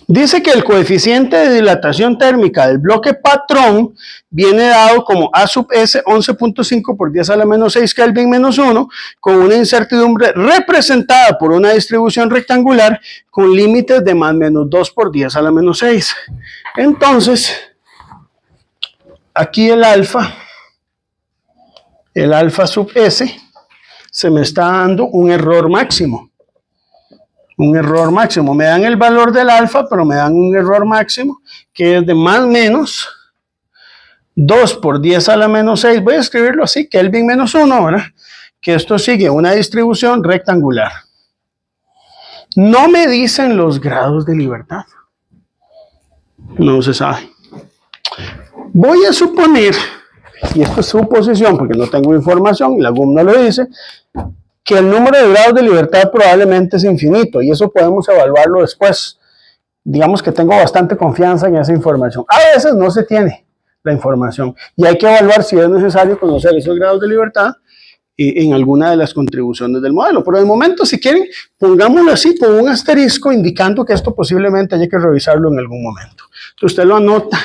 Dice que el coeficiente de dilatación térmica del bloque patrón viene dado como A sub S 11.5 por 10 a la menos 6 Kelvin menos 1, con una incertidumbre representada por una distribución rectangular con límites de más menos 2 por 10 a la menos 6. Entonces, aquí el alfa sub S, se me está dando un error máximo. Un error máximo. Me dan el valor del alfa, pero me dan un error máximo que es de más menos 2 por 10 a la menos 6. Voy a escribirlo así, Kelvin menos 1, ¿verdad? Que esto sigue una distribución rectangular. No me dicen los grados de libertad. No se sabe. Voy a suponer, y esto es suposición porque no tengo información, la GUM no lo dice, que el número de grados de libertad probablemente es infinito y eso podemos evaluarlo después. Digamos que tengo bastante confianza en esa información. A veces no se tiene la información y hay que evaluar si es necesario conocer esos grados de libertad en alguna de las contribuciones del modelo. Pero de momento, si quieren, pongámoslo así con un asterisco indicando que esto posiblemente haya que revisarlo en algún momento. Entonces usted lo anota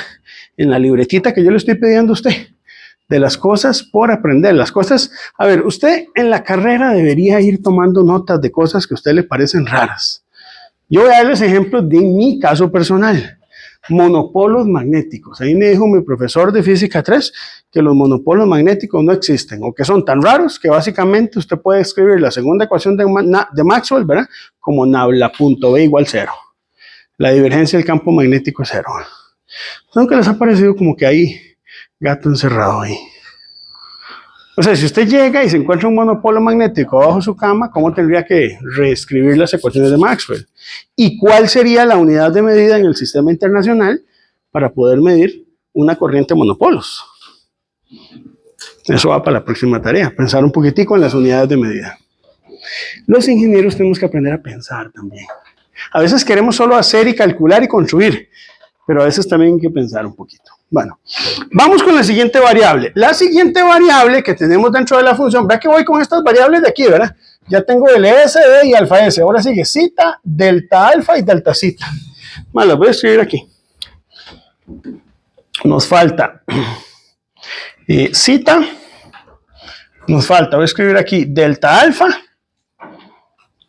en la libretita que yo le estoy pidiendo a usted. De las cosas por aprender, las cosas, a ver, usted en la carrera debería ir tomando notas de cosas que a usted le parecen raras. Yo voy a darles ejemplos de mi caso personal. Monopolos magnéticos. Ahí me dijo mi profesor de física 3 que los monopolos magnéticos no existen o que son tan raros que básicamente usted puede escribir la segunda ecuación de Maxwell, ¿verdad? Como nabla.b igual 0. La divergencia del campo magnético es 0. Nunca les ha parecido como que hay gato encerrado ahí. O sea, si usted llega y se encuentra un monopolo magnético bajo su cama, ¿cómo tendría que reescribir las ecuaciones de Maxwell? ¿Y cuál sería la unidad de medida en el sistema internacional para poder medir una corriente de monopolos? Eso va para la próxima tarea, pensar un poquitico en las unidades de medida. Los ingenieros tenemos que aprender a pensar también. A veces queremos solo hacer y calcular y construir, pero a veces también hay que pensar un poquito. Bueno, vamos con la siguiente variable. La siguiente variable que tenemos dentro de la función, vea que voy con estas variables de aquí, ¿verdad? Ya tengo el S, D y alfa S. Ahora sigue zeta, delta alfa y delta zeta. Bueno, las voy a escribir aquí. Nos falta zeta, nos falta, voy a escribir aquí delta alfa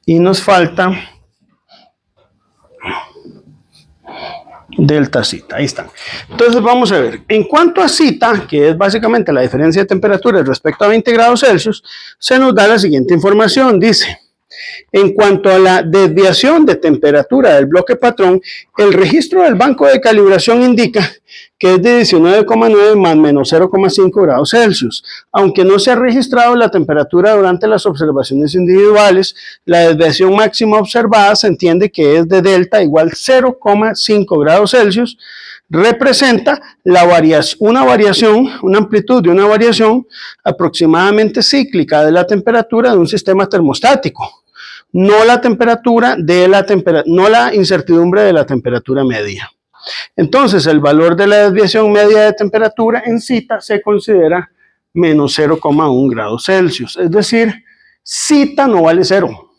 y nos falta delta zeta, ahí están. Entonces vamos a ver, en cuanto a zeta, que es básicamente la diferencia de temperatura respecto a 20 grados Celsius, se nos da la siguiente información, dice, en cuanto a la desviación de temperatura del bloque patrón, el registro del banco de calibración indica que es de 19,9 más menos 0,5 grados Celsius. Aunque no se ha registrado la temperatura durante las observaciones individuales, la desviación máxima observada se entiende que es de delta igual 0,5 grados Celsius, representa una amplitud de una variación aproximadamente cíclica de la temperatura de un sistema termostático. No la incertidumbre de la temperatura media. Entonces, el valor de la desviación media de temperatura en zeta se considera menos 0,1 grados Celsius. Es decir, zeta no vale 0.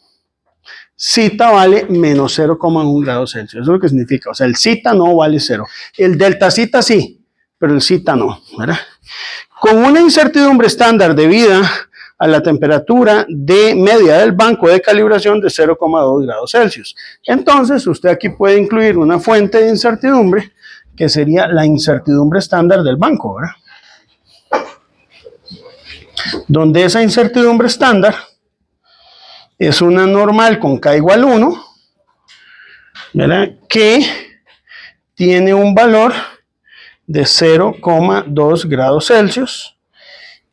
zeta vale menos 0,1 grados Celsius. Eso es lo que significa. O sea, el zeta no vale 0. El delta zeta sí, pero el zeta no, ¿verdad? Con una incertidumbre estándar debida a la temperatura de media del banco de calibración de 0,2 grados Celsius. Entonces, usted aquí puede incluir una fuente de incertidumbre que sería la incertidumbre estándar del banco, ¿verdad? Donde esa incertidumbre estándar es una normal con K igual 1, ¿verdad? Que tiene un valor de 0,2 grados Celsius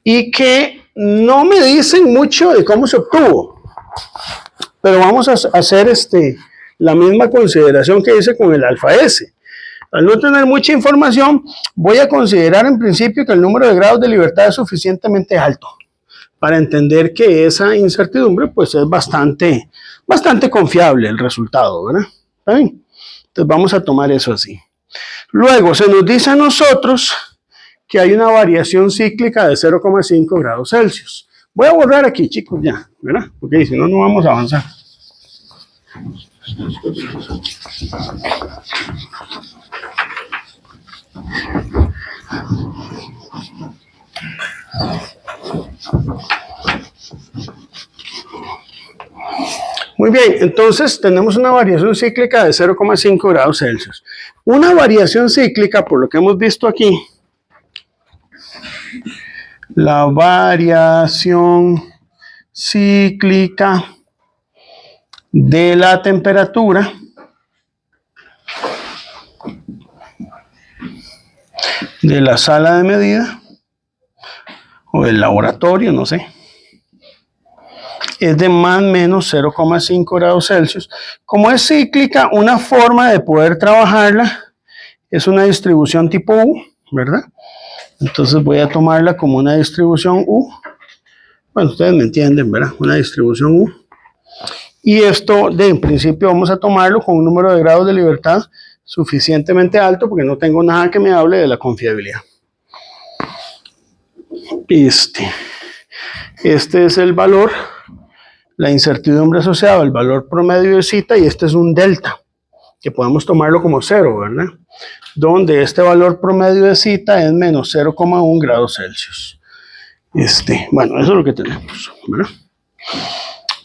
y que no me dicen mucho de cómo se obtuvo, pero vamos a hacer la misma consideración que hice con el alfa S. Al no tener mucha información, voy a considerar en principio que el número de grados de libertad es suficientemente alto para entender que esa incertidumbre pues es bastante confiable el resultado, ¿verdad? ¿Está bien? Entonces vamos a tomar eso así. Luego se nos dice a nosotros que hay una variación cíclica de 0,5 grados Celsius. Voy a borrar aquí, chicos, ya, ¿verdad? Porque si no, no vamos a avanzar. Muy bien, entonces tenemos una variación cíclica de 0,5 grados Celsius. Una variación cíclica, por lo que hemos visto aquí, la variación cíclica de la temperatura de la sala de medida o del laboratorio, no sé, es de más o menos 0,5 grados Celsius. Como es cíclica, una forma de poder trabajarla es una distribución tipo U, ¿verdad? Entonces voy a tomarla como una distribución U. Bueno, ustedes me entienden, ¿verdad? Una distribución U. Y esto, en principio, vamos a tomarlo con un número de grados de libertad suficientemente alto porque no tengo nada que me hable de la confiabilidad. Este es el valor, la incertidumbre asociada al valor promedio de zeta, y este es un delta, que podemos tomarlo como 0, ¿verdad? Donde este valor promedio de zeta es menos 0,1 grados Celsius. Bueno, eso es lo que tenemos, ¿verdad?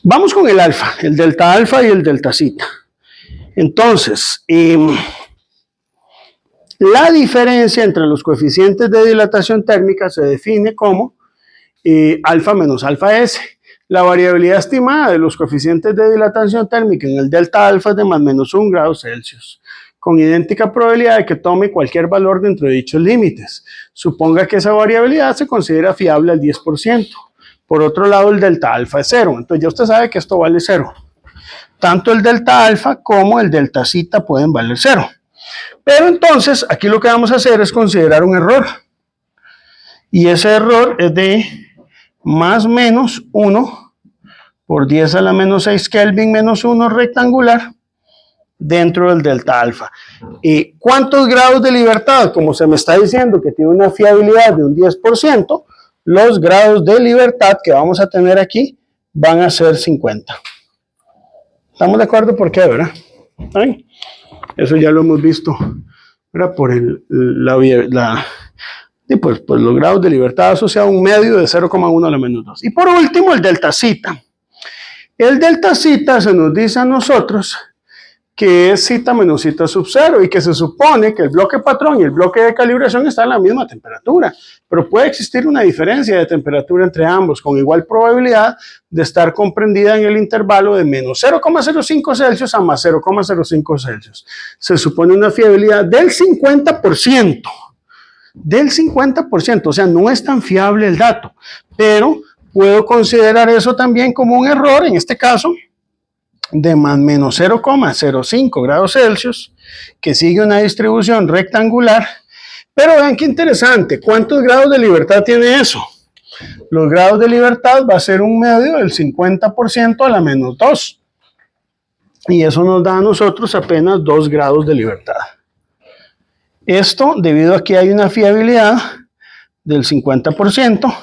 Vamos con el alfa, el delta alfa y el delta zeta. Entonces, la diferencia entre los coeficientes de dilatación térmica se define como alfa menos alfa S. La variabilidad estimada de los coeficientes de dilatación térmica en el delta alfa es de más o menos 1 grado Celsius, con idéntica probabilidad de que tome cualquier valor dentro de dichos límites. Suponga que esa variabilidad se considera fiable al 10%. Por otro lado, el delta alfa es 0. Entonces ya usted sabe que esto vale 0. Tanto el delta alfa como el delta zeta pueden valer 0. Pero entonces, aquí lo que vamos a hacer es considerar un error. Y ese error es de más o menos 1 por 10 a la menos 6 Kelvin menos 1 rectangular dentro del delta alfa. ¿Y cuántos grados de libertad? Como se me está diciendo que tiene una fiabilidad de un 10%, los grados de libertad que vamos a tener aquí van a ser 50. ¿Estamos de acuerdo? ¿Por qué, verdad? ¿Ay? Eso ya lo hemos visto, ¿verdad? Por pues los grados de libertad asociados a un medio de 0,1 a la menos 2. Y por último, el delta zeta. El delta zeta se nos dice a nosotros que es zeta menos zeta sub 0 y que se supone que el bloque patrón y el bloque de calibración están a la misma temperatura, pero puede existir una diferencia de temperatura entre ambos con igual probabilidad de estar comprendida en el intervalo de menos 0,05 Celsius a más 0,05 Celsius. Se supone una fiabilidad del 50%. Del 50%, o sea, no es tan fiable el dato, pero puedo considerar eso también como un error, en este caso, de más o menos 0,05 grados Celsius, que sigue una distribución rectangular. Pero vean qué interesante, ¿cuántos grados de libertad tiene eso? Los grados de libertad va a ser un medio del 50% a la menos 2. Y eso nos da a nosotros apenas 2 grados de libertad. Esto, debido a que hay una fiabilidad del 50%,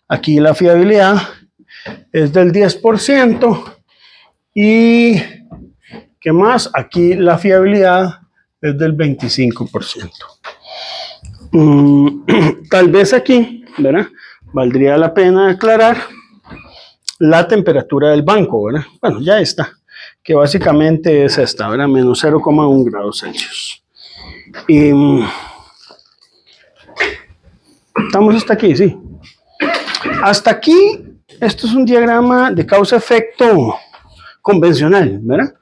aquí la fiabilidad es del 10%, Y, ¿qué más? Aquí la fiabilidad es del 25%. Tal vez aquí, ¿verdad? Valdría la pena aclarar la temperatura del banco, ¿verdad? Bueno, ya está, que básicamente es esta, ¿verdad? Menos 0,1 grados Celsius. Y estamos hasta aquí, sí. Hasta aquí, esto es un diagrama de causa-efecto convencional, ¿verdad?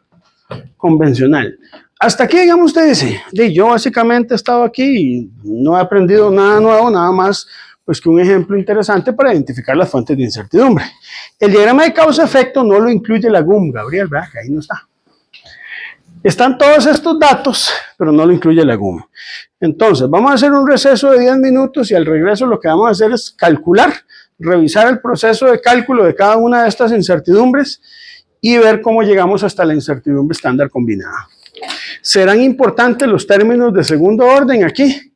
Convencional. Hasta aquí, digamos, usted dice, yo básicamente he estado aquí y no he aprendido nada nuevo, nada más pues que un ejemplo interesante para identificar las fuentes de incertidumbre. El diagrama de causa-efecto no lo incluye la GUM, Gabriel, ¿verdad? Que ahí no está. Están todos estos datos, pero no lo incluye la GUM. Entonces, vamos a hacer un receso de 10 minutos y al regreso lo que vamos a hacer es calcular, revisar el proceso de cálculo de cada una de estas incertidumbres y ver cómo llegamos hasta la incertidumbre estándar combinada. ¿Serán importantes los términos de segundo orden aquí?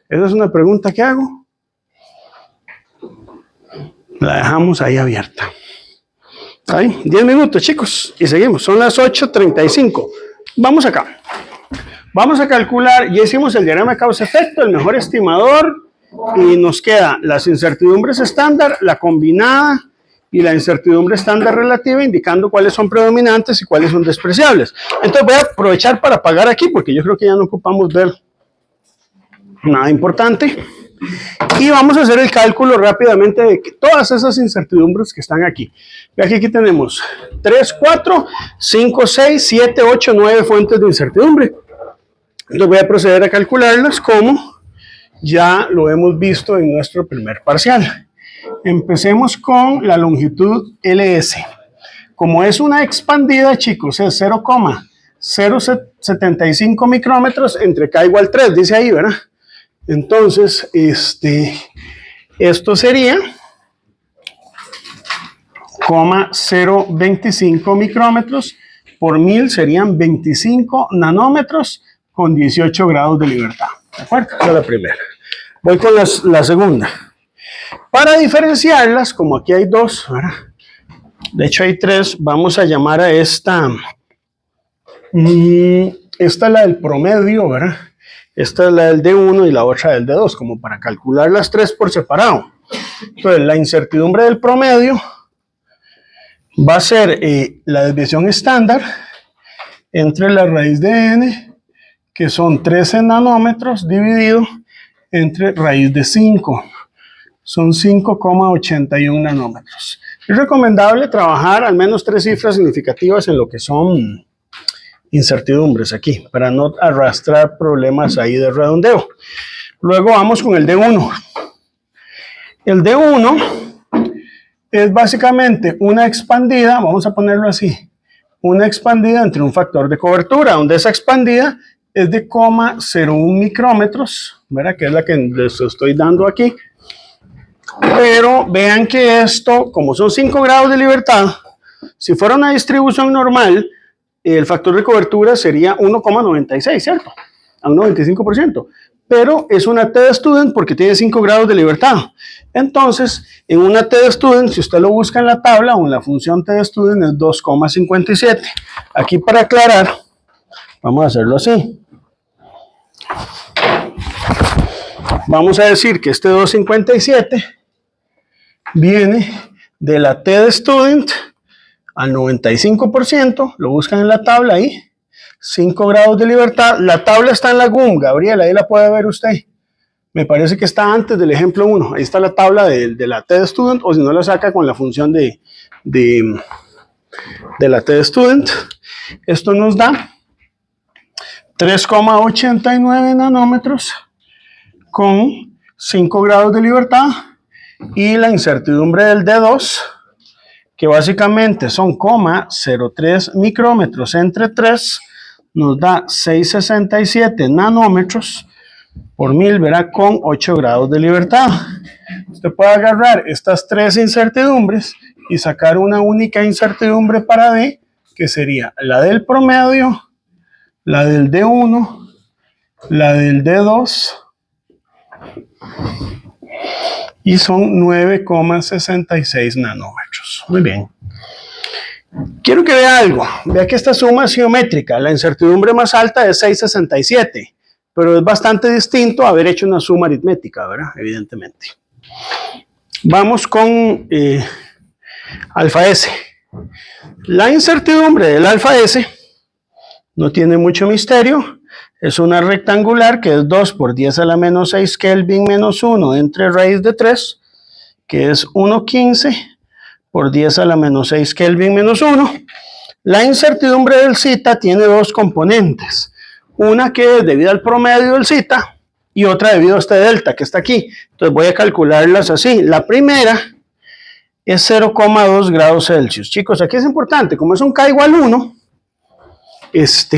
Esa es una pregunta que hago. La dejamos ahí abierta. Ahí, 10 minutos, chicos, y seguimos. Son las 8:35. Vamos acá. Vamos a calcular, ya hicimos el diagrama de causa-efecto, el mejor estimador, y nos queda las incertidumbres estándar, la combinada y la incertidumbre estándar relativa, indicando cuáles son predominantes y cuáles son despreciables. Entonces voy a aprovechar para apagar aquí, porque yo creo que ya no ocupamos ver nada importante. Y vamos a hacer el cálculo rápidamente de todas esas incertidumbres que están aquí. Aquí tenemos 3, 4, 5, 6, 7, 8, 9 fuentes de incertidumbre. Entonces voy a proceder a calcularlas como ya lo hemos visto en nuestro primer parcial. Empecemos con la longitud LS. Como es una expandida, chicos, es 0,075 micrómetros entre K igual 3, dice ahí, ¿verdad? Entonces, esto sería 0,025 micrómetros por 1000 serían 25 nanómetros con 18 grados de libertad. ¿De acuerdo? Esa es la primera. Voy con la segunda. Para diferenciarlas, como aquí hay dos, ¿verdad? De hecho hay tres, vamos a llamar a esta. Esta es la del promedio, ¿verdad? Esta es la del D1 y la otra del D2, como para calcular las tres por separado. Entonces, la incertidumbre del promedio va a ser la desviación estándar entre la raíz de n, que son 13 nanómetros, dividido entre raíz de 5. Son 5,81 nanómetros. Es recomendable trabajar al menos 3 cifras significativas en lo que son incertidumbres aquí, para no arrastrar problemas ahí de redondeo. Luego vamos con el D1. El D1 es básicamente una expandida, vamos a ponerlo así, una expandida entre un factor de cobertura, donde esa expandida es de 0,01 micrómetros, ¿verdad? Que es la que les estoy dando aquí. Pero vean que esto, como son 5 grados de libertad, si fuera una distribución normal, el factor de cobertura sería 1,96, ¿cierto? A un 95%. Pero es una T de student porque tiene 5 grados de libertad. Entonces, en una T de student, si usted lo busca en la tabla o en la función T de student, es 2,57. Aquí para aclarar, vamos a hacerlo así. Vamos a decir que este 2,57 viene de la T de student al 95%, lo buscan en la tabla ahí, 5 grados de libertad. La tabla está en la GUM, Gabriela, ahí la puede ver usted. Me parece que está antes del ejemplo 1. Ahí está la tabla de la T de student, o si no la saca con la función de la T de student. Esto nos da 3,89 nanómetros con 5 grados de libertad, y la incertidumbre del D2, que básicamente son 0,03 micrómetros entre 3, nos da 6,67 nanómetros por 1000, verá, con 8 grados de libertad. Usted puede agarrar estas tres incertidumbres y sacar una única incertidumbre para D, que sería la del promedio, la del D1, la del D2, y son 9,66 nanómetros. Muy bien. Quiero que vea algo. Vea que esta suma es geométrica. La incertidumbre más alta es 667, pero es bastante distinto a haber hecho una suma aritmética, ¿verdad? Evidentemente. Vamos con alfa S. La incertidumbre del alfa S no tiene mucho misterio. Es una rectangular que es 2 por 10 a la menos 6 Kelvin menos 1 entre raíz de 3, que es 1,15 por 10 a la menos 6 Kelvin menos 1. La incertidumbre del zeta tiene dos componentes. Una que es debido al promedio del zeta y otra debido a este delta que está aquí. Entonces voy a calcularlas así. La primera es 0,2 grados Celsius. Chicos, aquí es importante, como es un K igual 1, es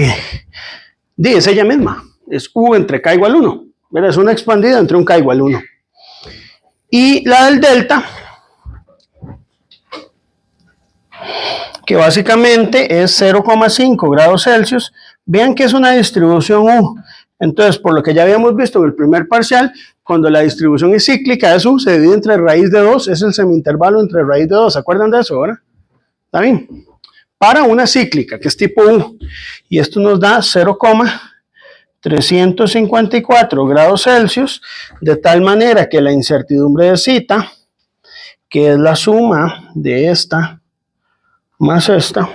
ella misma. Es U entre K igual 1. Es una expandida entre un K igual 1. Y la del delta, que básicamente es 0,5 grados Celsius. Vean que es una distribución U. Entonces, por lo que ya habíamos visto en el primer parcial, cuando la distribución es cíclica, es U, se divide entre raíz de 2, es el semi-intervalo entre raíz de 2. ¿Se acuerdan de eso ahora? ¿Está bien? Para una cíclica, que es tipo U. Y esto nos da 0,354 grados Celsius, de tal manera que la incertidumbre de zeta, que es la suma de esta más esta,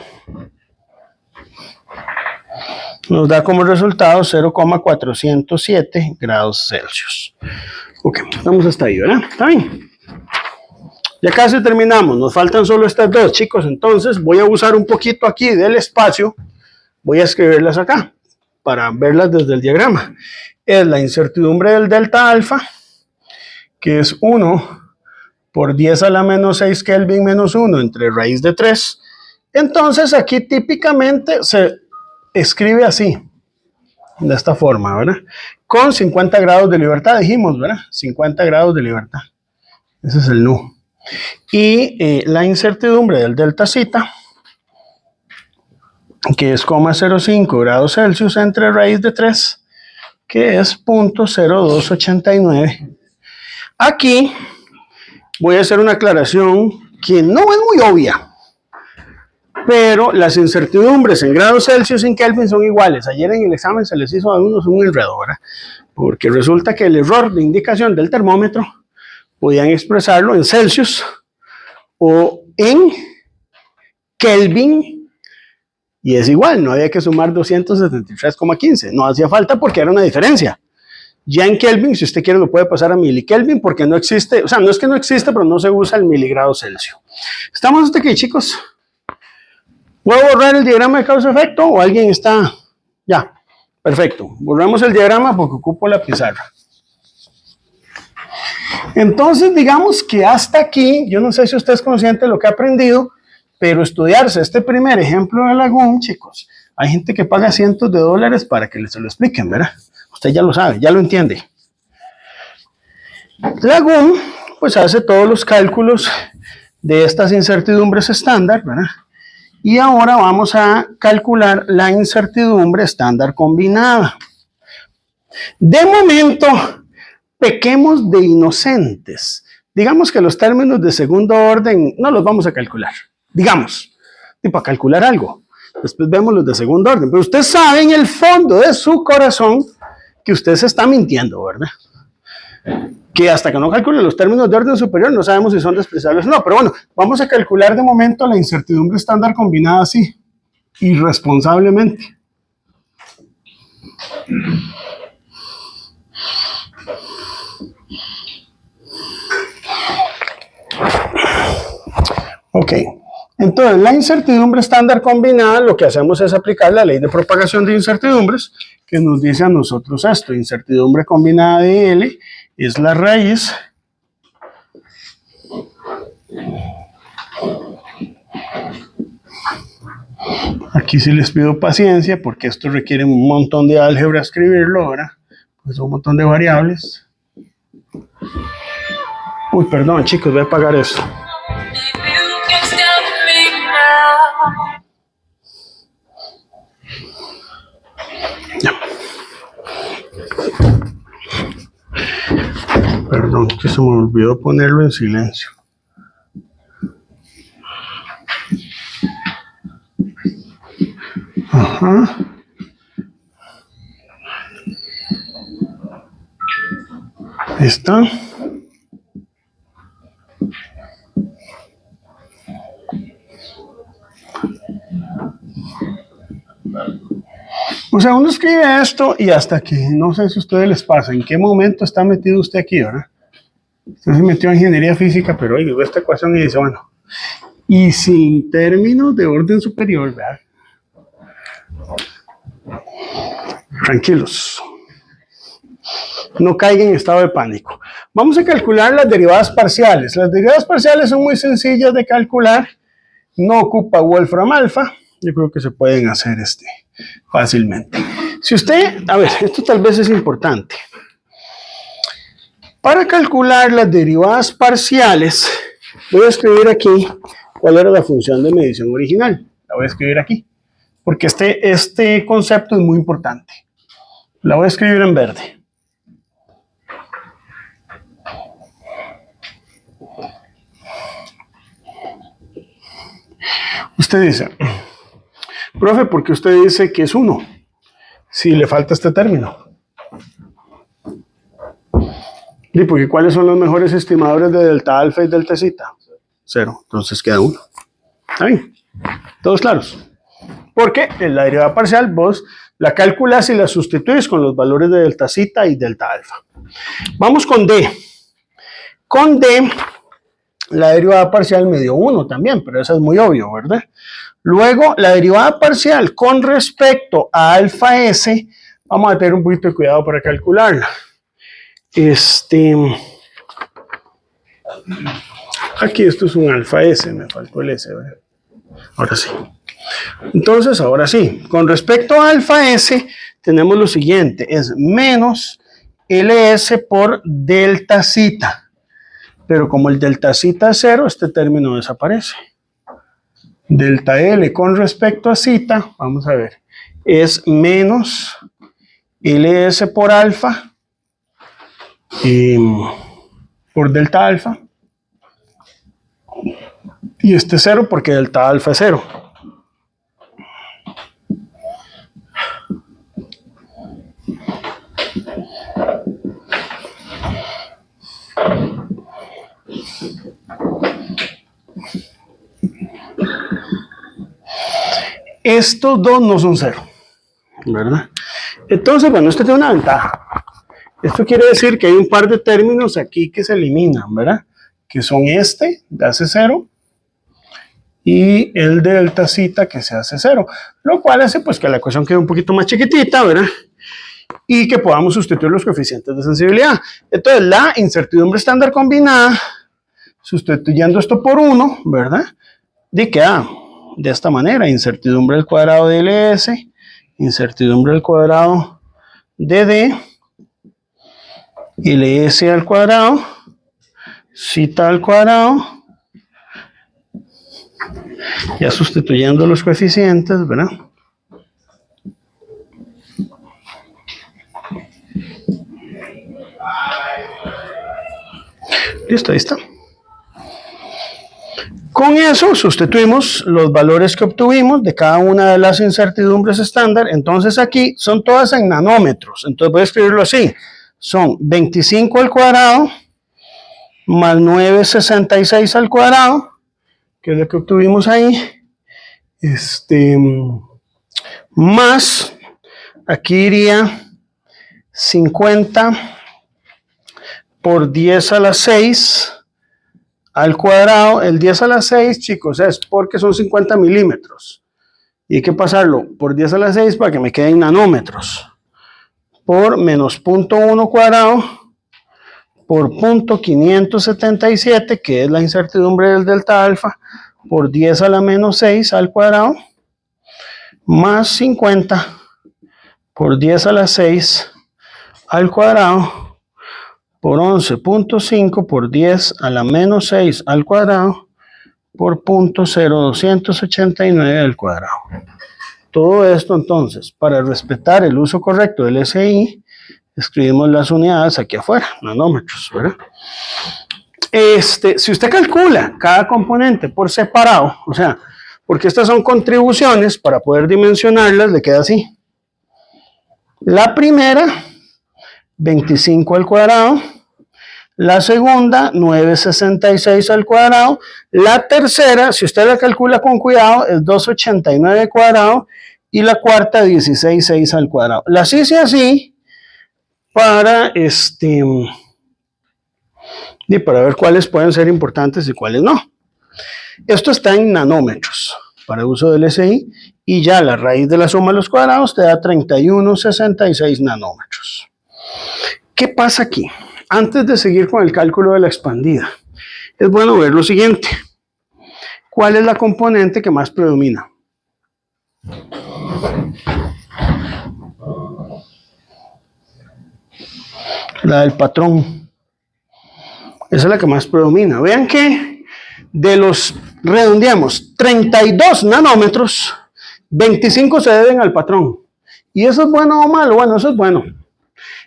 nos da como resultado 0,407 grados Celsius. Ok, estamos hasta ahí, ¿verdad? ¿Está bien? Ya casi terminamos, nos faltan solo estas dos, chicos. Entonces voy a usar un poquito aquí del espacio, voy a escribirlas acá para verlas desde el diagrama. Es la incertidumbre del delta alfa, que es 1 por 10 a la menos 6 Kelvin menos 1 entre raíz de 3. Entonces aquí típicamente se escribe así, de esta forma, ¿verdad? Con 50 grados de libertad, dijimos, ¿verdad? 50 grados de libertad. Ese es el nu. Y la incertidumbre del delta zeta, que es 0,05 grados Celsius entre raíz de 3, que es 0,0289. Aquí voy a hacer una aclaración que no es muy obvia, pero las incertidumbres en grados Celsius y en Kelvin son iguales. Ayer en el examen se les hizo a unos un enredo, ¿verdad? Porque resulta que el error de indicación del termómetro podían expresarlo en Celsius o en Kelvin, y es igual, no había que sumar 273,15, no hacía falta porque era una diferencia. Ya en Kelvin, si usted quiere, lo puede pasar a milikelvin porque no existe, o sea, no es que no existe, pero no se usa el miligrado Celsius. ¿Estamos hasta aquí, chicos? ¿Puedo borrar el diagrama de causa-efecto o alguien está? Ya, perfecto. Borramos el diagrama porque ocupo la pizarra. Entonces, digamos que hasta aquí, yo no sé si usted es consciente de lo que ha aprendido, pero estudiarse este primer ejemplo de Lagún, chicos, hay gente que paga cientos de dólares para que se lo expliquen, ¿verdad? Usted ya lo sabe, ya lo entiende. Lagún, pues hace todos los cálculos de estas incertidumbres estándar, ¿verdad? Y ahora vamos a calcular la incertidumbre estándar combinada. De momento, pequemos de inocentes. Digamos que los términos de segundo orden no los vamos a calcular. Digamos, para calcular algo. Después vemos los de segundo orden. Pero usted sabe en el fondo de su corazón que usted se está mintiendo, ¿verdad? Que hasta que no calcule los términos de orden superior no sabemos si son despreciables o no. Pero bueno, vamos a calcular de momento la incertidumbre estándar combinada así, irresponsablemente. Ok, entonces la incertidumbre estándar combinada, lo que hacemos es aplicar la ley de propagación de incertidumbres, que nos dice a nosotros esto: incertidumbre combinada de L es la raíz aquí sí les pido paciencia porque esto requiere un montón de álgebra escribirlo ahora, pues un montón de variables. Uy, perdón, chicos, voy a apagar esto. Ya. Perdón, que se me olvidó ponerlo en silencio. Ajá. Ahí está. O sea, uno escribe esto y hasta aquí. No sé si a ustedes les pasa. ¿En qué momento está metido usted aquí, verdad? Usted se metió en ingeniería física, pero oye, ve esta ecuación y dice, bueno, y sin términos de orden superior, ¿verdad? Tranquilos. No caigan en estado de pánico. Vamos a calcular las derivadas parciales. Las derivadas parciales son muy sencillas de calcular. No ocupa Wolfram alfa. Yo creo que se pueden hacer fácilmente. Si usted, a ver, esto tal vez es importante. Para calcular las derivadas parciales, voy a escribir aquí cuál era la función de medición original. La voy a escribir aquí, porque este concepto es muy importante. La voy a escribir en verde. Usted dice, profe, ¿por qué usted dice que es 1? Si le falta este término. ¿Y porque cuáles son los mejores estimadores de delta alfa y delta zeta? 0. Entonces queda 1. ¿Está bien? ¿Todos claros? Porque en la derivada parcial vos la calculas y la sustituís con los valores de delta zeta y delta alfa. Vamos con D. Con D, la derivada parcial me dio 1 también, pero eso es muy obvio, ¿verdad? Luego, la derivada parcial con respecto a alfa S, vamos a tener un poquito de cuidado para calcularla. Aquí esto es un alfa S, me faltó el S, ¿verdad? Ahora sí. Entonces, ahora sí, con respecto a alfa S, tenemos lo siguiente, es menos LS por delta zeta. Pero como el delta zeta es 0, este término desaparece. Delta L con respecto a zeta, vamos a ver, es menos LS por alfa por delta alfa. Y este 0 porque delta alfa es 0. Estos dos no son 0, ¿verdad? Entonces, bueno, esto tiene una ventaja. Esto quiere decir que hay un par de términos aquí que se eliminan, ¿verdad? Que son de hace 0 y el de delta zeta que se hace 0. Lo cual hace pues que la ecuación quede un poquito más chiquitita, ¿verdad? Y que podamos sustituir los coeficientes de sensibilidad. Entonces, la incertidumbre estándar combinada, sustituyendo esto por 1, ¿verdad? De queda de esta manera, incertidumbre al cuadrado de LS, incertidumbre al cuadrado de D, LS al cuadrado, zeta al cuadrado, ya sustituyendo los coeficientes, ¿verdad? Listo, ahí está. Con eso sustituimos los valores que obtuvimos de cada una de las incertidumbres estándar. Entonces aquí son todas en nanómetros. Entonces voy a escribirlo así. Son 25 al cuadrado más 966 al cuadrado, que es lo que obtuvimos ahí. Más, aquí iría 50 por 10 a la 6 al cuadrado. El 10 a la 6, chicos, es porque son 50 milímetros. Y hay que pasarlo por 10 a la 6 para que me queden nanómetros. Por menos 0.1 cuadrado por 0.577, que es la incertidumbre del delta alfa, por 10 a la menos 6 al cuadrado, más 50 por 10 a la 6 al cuadrado, por 11.5 por 10 a la menos 6 al cuadrado, por 0.0289 al cuadrado. Todo esto entonces, para respetar el uso correcto del SI, escribimos las unidades aquí afuera, nanómetros, ¿verdad? Si usted calcula cada componente por separado, o sea, porque estas son contribuciones, para poder dimensionarlas le queda así. La primera, 25 al cuadrado. La segunda, 966 al cuadrado. La tercera, si usted la calcula con cuidado, es 289 al cuadrado. Y la cuarta, 16,6 al cuadrado. Las hice así para, y para ver cuáles pueden ser importantes y cuáles no. Esto está en nanómetros para uso del SI. Y ya la raíz de la suma de los cuadrados te da 31,66 nanómetros. ¿Qué pasa aquí? Antes de seguir con el cálculo de la expandida, es bueno ver lo siguiente. ¿Cuál es la componente que más predomina? La del patrón. Esa es la que más predomina. Vean que de los, redondeamos, 32 nanómetros, 25 se deben al patrón. ¿Y eso es bueno o malo? Bueno, eso es bueno.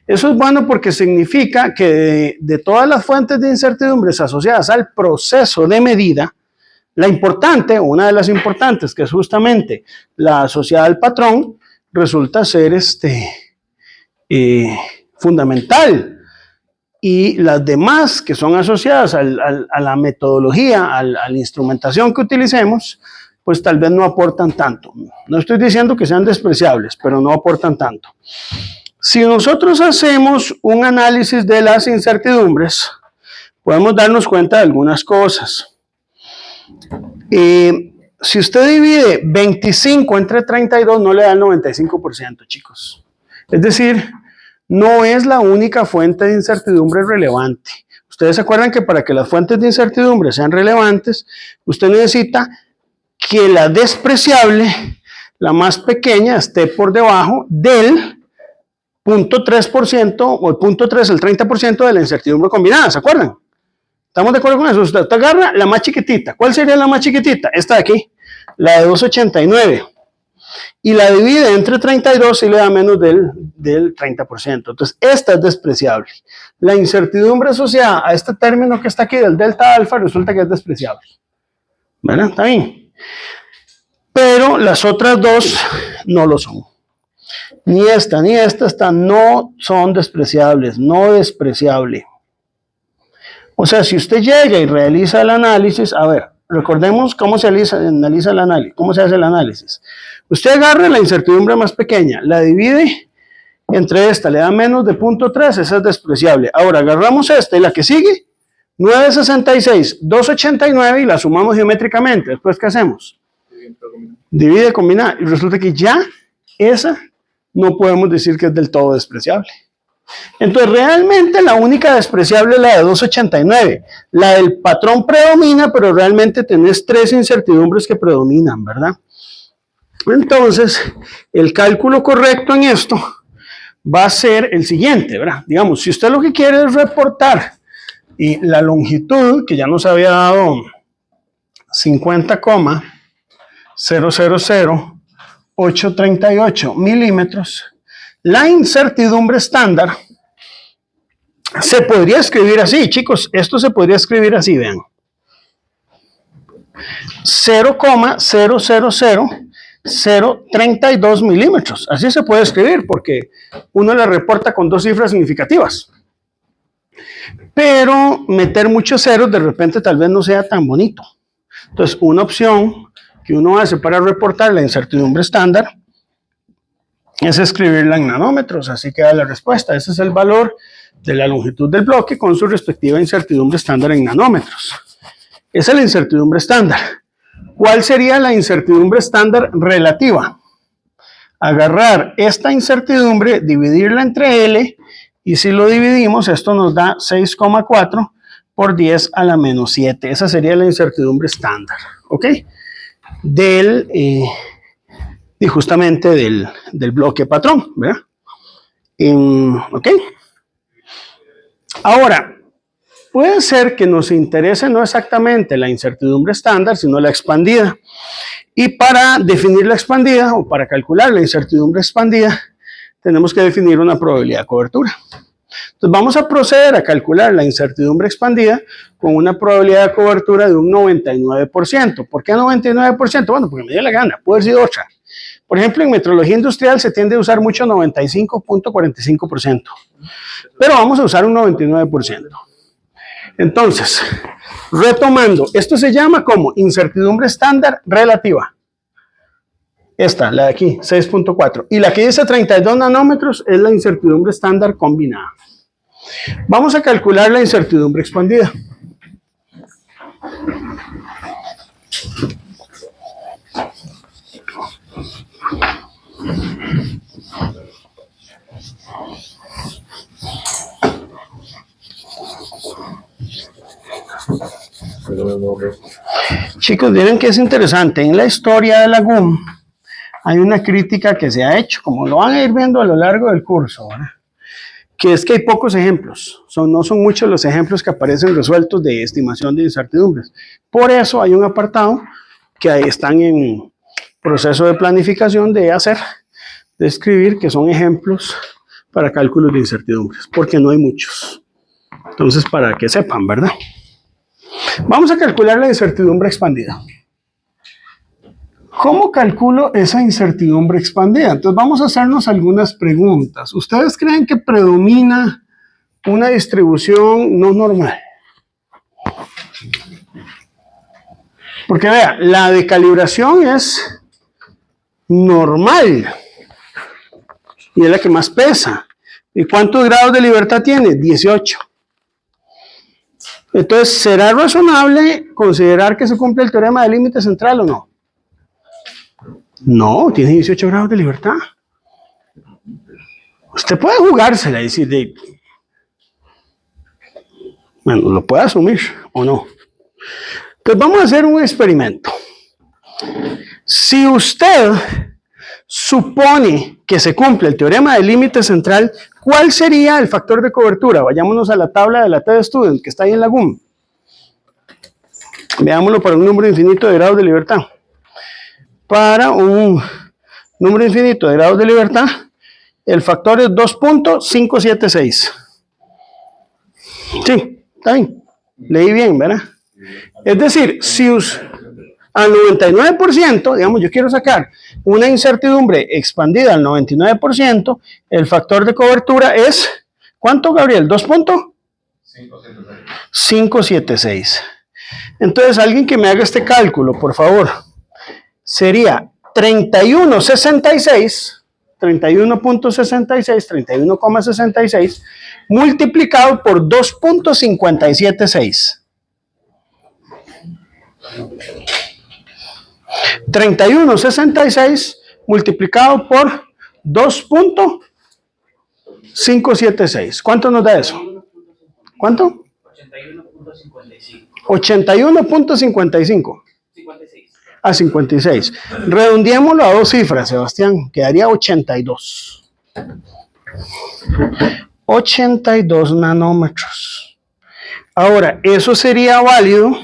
Eso es bueno porque significa que de todas las fuentes de incertidumbres asociadas al proceso de medida, la importante, una de las importantes, que es justamente la asociada al patrón, resulta ser fundamental. Y las demás que son asociadas a la metodología, a la instrumentación que utilicemos, pues tal vez no aportan tanto. No estoy diciendo que sean despreciables, pero no aportan tanto. Si nosotros hacemos un análisis de las incertidumbres, podemos darnos cuenta de algunas cosas. Si usted divide 25 entre 32, no le da el 95%, chicos. Es decir, no es la única fuente de incertidumbre relevante. Ustedes se acuerdan que para que las fuentes de incertidumbre sean relevantes, usted necesita que la despreciable, la más pequeña, esté por debajo del 0.3% o el 0.3, el 30% de la incertidumbre combinada, ¿se acuerdan? ¿Estamos de acuerdo con eso? Usted agarra la más chiquitita. ¿Cuál sería la más chiquitita? Esta de aquí, la de 289. Y la divide entre 32 y le da menos del 30%. Entonces, esta es despreciable. La incertidumbre asociada a este término que está aquí, del delta alfa, resulta que es despreciable. ¿Verdad? ¿Está bien? Pero las otras dos no lo son. Ni esta no son despreciables, no despreciable. O sea, si usted llega y realiza el análisis, a ver, recordemos cómo se analiza el análisis, cómo se hace el análisis. Usted agarra la incertidumbre más pequeña, la divide entre esta, le da menos de 0.3, esa es despreciable. Ahora, agarramos esta y la que sigue, 966, 289 y la sumamos geométricamente. Después, ¿qué hacemos? Divide, combina, y resulta que ya esa no podemos decir que es del todo despreciable. Entonces, realmente la única despreciable es la de 289. La del patrón predomina, pero realmente tenés tres incertidumbres que predominan, ¿verdad? Entonces, el cálculo correcto en esto va a ser el siguiente, ¿verdad? Digamos, si usted lo que quiere es reportar y la longitud, que ya nos había dado 50,000838 milímetros, la incertidumbre estándar se podría escribir así, chicos, esto se podría escribir así, vean. 0,000032 milímetros, así se puede escribir porque uno la reporta con dos cifras significativas. Pero meter muchos ceros de repente tal vez no sea tan bonito. Entonces, una opción que uno hace para reportar la incertidumbre estándar es escribirla en nanómetros, así queda la respuesta. Ese es el valor de la longitud del bloque con su respectiva incertidumbre estándar en nanómetros. Esa es la incertidumbre estándar. ¿Cuál sería la incertidumbre estándar relativa? Agarrar esta incertidumbre, dividirla entre L, y si lo dividimos, esto nos da 6,4 por 10 a la menos 7. Esa sería la incertidumbre estándar, ¿ok? Y justamente del bloque patrón, ¿verdad? ¿Ok? Ahora, puede ser que nos interese no exactamente la incertidumbre estándar, sino la expandida. Y para definir la expandida, o para calcular la incertidumbre expandida, tenemos que definir una probabilidad de cobertura. Entonces vamos a proceder a calcular la incertidumbre expandida con una probabilidad de cobertura de un 99%. ¿Por qué 99%? Bueno, porque me dio la gana, puede haber sido otra. Por ejemplo, en metrología industrial se tiende a usar mucho 95.45%, pero vamos a usar un 99%. Entonces, retomando, esto se llama como incertidumbre estándar relativa. Esta, la de aquí, 6.4. Y la que dice 32 nanómetros es la incertidumbre estándar combinada. Vamos a calcular la incertidumbre expandida. Chicos, miren que es interesante. En la historia de la GUM hay una crítica que se ha hecho, como lo van a ir viendo a lo largo del curso, ¿verdad? Que es que hay pocos ejemplos, no son muchos los ejemplos que aparecen resueltos de estimación de incertidumbres. Por eso hay un apartado que ahí están en proceso de planificación de escribir, que son ejemplos para cálculos de incertidumbres, porque no hay muchos. Entonces, para que sepan, ¿verdad? Vamos a calcular la incertidumbre expandida. ¿Cómo calculo esa incertidumbre expandida? Entonces vamos a hacernos algunas preguntas. ¿Ustedes creen que predomina una distribución no normal? Porque vea, la de calibración es normal y es la que más pesa. ¿Y cuántos grados de libertad tiene? 18. Entonces, ¿será razonable considerar que se cumple el teorema del límite central o no? No, tiene 18 grados de libertad. Usted puede jugársela y decir, bueno, lo puede asumir o no. Entonces vamos a hacer un experimento. Si usted supone que se cumple el teorema del límite central, ¿cuál sería el factor de cobertura? Vayámonos a la tabla de la TED Student que está ahí en la GUM. Veámoslo para un número infinito de grados de libertad. Para un número infinito de grados de libertad, el factor es 2.576. Sí, está bien. Leí bien, ¿verdad? Es decir, si al 99%, digamos, yo quiero sacar una incertidumbre expandida al 99%, el factor de cobertura es, ¿cuánto, Gabriel? 2.576. Entonces, alguien que me haga este cálculo, por favor. Sería 31.66, 31.66 multiplicado por 2.576. 31.66 multiplicado por 2.576. ¿Cuánto nos da eso? ¿Cuánto? 81.55. A 56. Redondeémoslo a dos cifras, Sebastián. Quedaría 82. 82 nanómetros. Ahora, eso sería válido.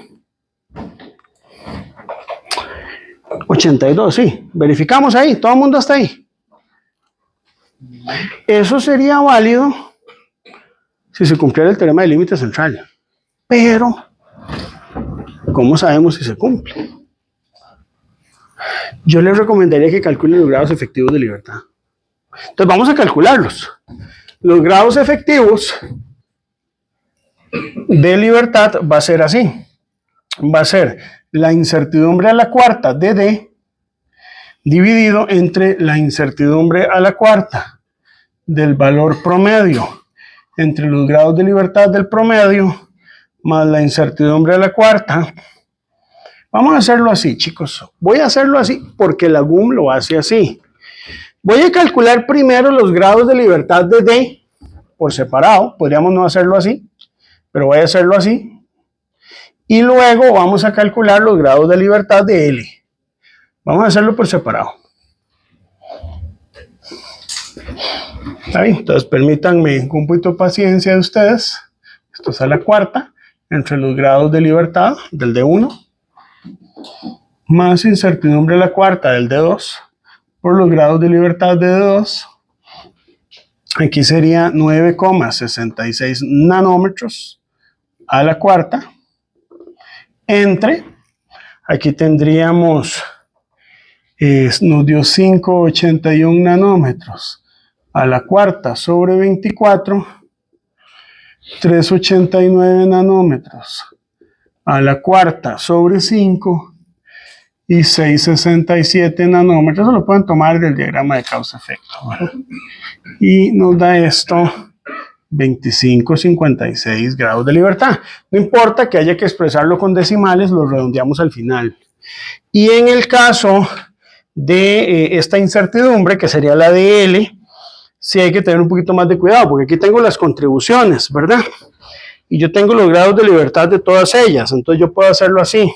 82, sí. Verificamos ahí. Todo el mundo está ahí. Eso sería válido si se cumpliera el teorema del límite central. Pero, ¿cómo sabemos si se cumple? Yo les recomendaría que calculen los grados efectivos de libertad. Entonces vamos a calcularlos. Los grados efectivos de libertad va a ser así. Va a ser la incertidumbre a la cuarta de D dividido entre la incertidumbre a la cuarta del valor promedio entre los grados de libertad del promedio más la incertidumbre a la cuarta. Vamos a hacerlo así, chicos. Voy a hacerlo así porque la GUM lo hace así. Voy a calcular primero los grados de libertad de D por separado. Podríamos no hacerlo así, pero voy a hacerlo así. Y luego vamos a calcular los grados de libertad de L. Vamos a hacerlo por separado. ¿Está bien? Entonces permítanme un poquito de paciencia de ustedes. Esto es a la cuarta entre los grados de libertad del D1 más incertidumbre a la cuarta del D2 por los grados de libertad de D2 Aquí sería 9,66 nanómetros a la cuarta, entre, aquí tendríamos, nos dio 5,81 nanómetros a la cuarta sobre 24, 3,89 nanómetros a la cuarta sobre 5 y 6,67 nanómetros. Eso lo pueden tomar del diagrama de causa-efecto, ¿verdad? Y nos da esto 25,56 grados de libertad. No importa que haya que expresarlo con decimales, lo redondeamos al final. Y en el caso de esta incertidumbre, que sería la de L, sí hay que tener un poquito más de cuidado, porque aquí tengo las contribuciones, ¿verdad? Y yo tengo los grados de libertad de todas ellas, entonces yo puedo hacerlo así.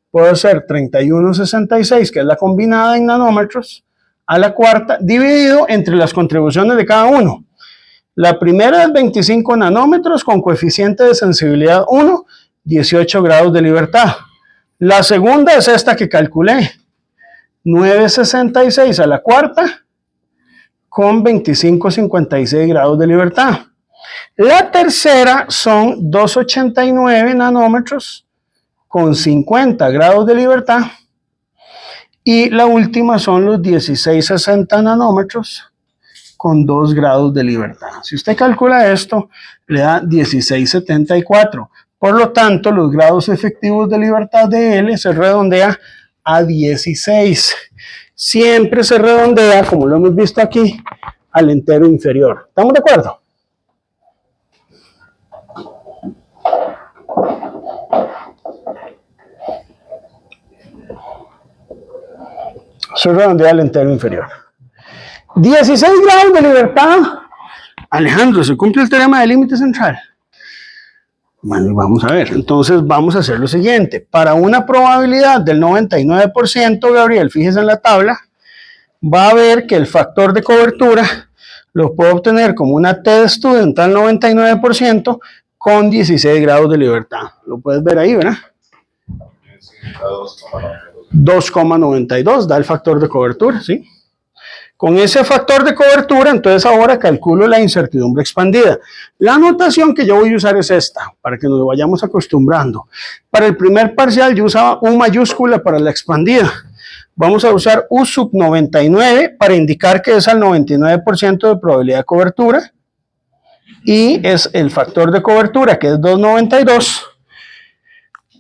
Puedo hacer 31,66, que es la combinada en nanómetros, a la cuarta, dividido entre las contribuciones de cada uno. La primera es 25 nanómetros con coeficiente de sensibilidad 1, 18 grados de libertad. La segunda es esta que calculé, 9,66 a la cuarta con 25,56 grados de libertad. La tercera son 2,89 nanómetros con 50 grados de libertad. Y la última son los 16,60 nanómetros con 2 grados de libertad. Si usted calcula esto, le da 16,74. Por lo tanto, los grados efectivos de libertad de L se redondea a 16. Siempre se redondea, como lo hemos visto aquí, al entero inferior. ¿Estamos de acuerdo? Se redondea al entero inferior. 16 grados de libertad. Alejandro, ¿se cumple el teorema del límite central? Bueno, vamos a ver. Entonces vamos a hacer lo siguiente. Para una probabilidad del 99%, Gabriel, fíjese en la tabla, va a ver que el factor de cobertura lo puedo obtener como una T de student al 99% con 16 grados de libertad. Lo puedes ver ahí, ¿verdad? 2,92 da el factor de cobertura, ¿sí? Con ese factor de cobertura, entonces ahora calculo la incertidumbre expandida. La notación que yo voy a usar es esta, para que nos vayamos acostumbrando. Para el primer parcial yo usaba U mayúscula para la expandida. Vamos a usar U sub 99 para indicar que es al 99% de probabilidad de cobertura. Y es el factor de cobertura, que es 2,92,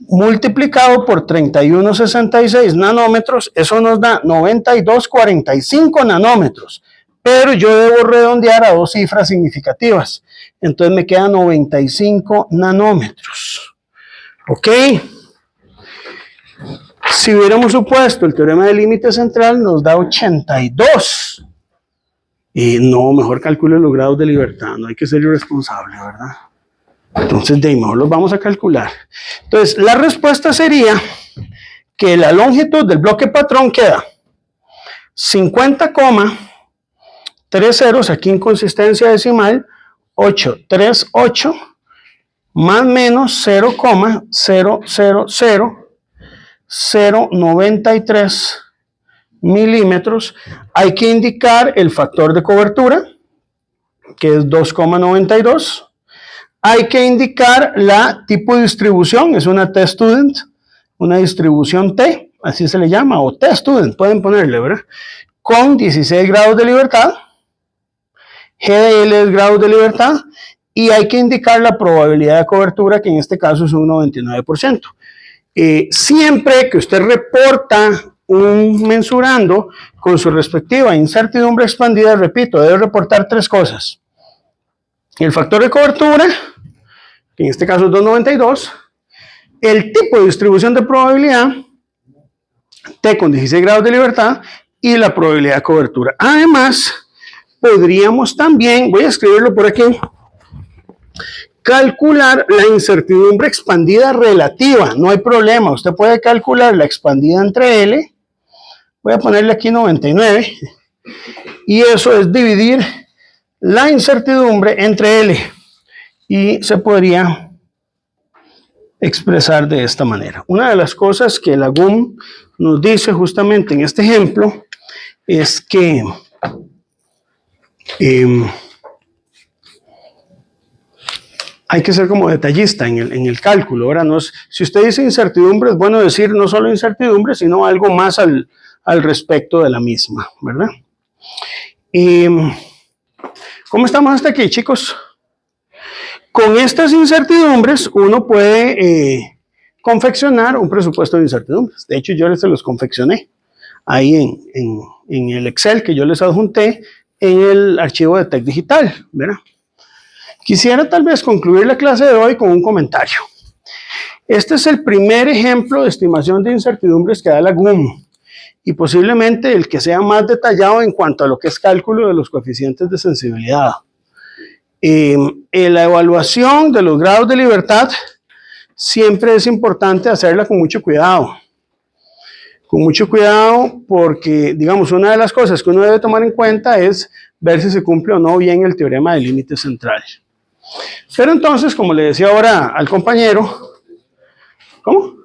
multiplicado por 31,66 nanómetros, eso nos da 92,45 nanómetros, pero yo debo redondear a dos cifras significativas, entonces me queda 95 nanómetros, ¿ok? Si hubiéramos supuesto el teorema del límite central, nos da 82, y no, mejor calcule los grados de libertad, no hay que ser irresponsable, ¿verdad? Entonces, de ahí mejor los vamos a calcular. Entonces, la respuesta sería que la longitud del bloque patrón queda 50,3 ceros, aquí inconsistencia decimal, 838 más menos 0,000093 milímetros. Hay que indicar el factor de cobertura, que es 2,92. Hay que indicar la tipo de distribución, es una T-student, una distribución T, así se le llama, o T-student, pueden ponerle, ¿verdad? Con 16 grados de libertad, G de L es grados de libertad, y hay que indicar la probabilidad de cobertura, que en este caso es un 99%. Siempre que usted reporta un mensurando con su respectiva incertidumbre expandida, repito, debe reportar tres cosas. El factor de cobertura, que en este caso es 2,92, el tipo de distribución de probabilidad, T con 16 grados de libertad, y la probabilidad de cobertura. Además, podríamos también, voy a escribirlo por aquí, calcular la incertidumbre expandida relativa. No hay problema, usted puede calcular la expandida entre L, voy a ponerle aquí 99, y eso es dividir la incertidumbre entre L, y se podría expresar de esta manera. Una de las cosas que la GUM nos dice justamente en este ejemplo es que hay que ser como detallista en el cálculo, ¿verdad? No es, si usted dice incertidumbre, es bueno decir no solo incertidumbre, sino algo más al respecto de la misma, ¿verdad? Y, ¿cómo estamos hasta aquí, chicos? Con estas incertidumbres uno puede confeccionar un presupuesto de incertidumbres. De hecho, yo se los confeccioné ahí en el Excel que yo les adjunté en el archivo de Tech Digital, ¿verdad? Quisiera tal vez concluir la clase de hoy con un comentario. Este es el primer ejemplo de estimación de incertidumbres que da la GUM y posiblemente el que sea más detallado en cuanto a lo que es cálculo de los coeficientes de sensibilidad. La evaluación de los grados de libertad siempre es importante hacerla con mucho cuidado. Con mucho cuidado porque, digamos, una de las cosas que uno debe tomar en cuenta es ver si se cumple o no bien el teorema del límite central. Pero entonces, como le decía ahora al compañero, ¿cómo?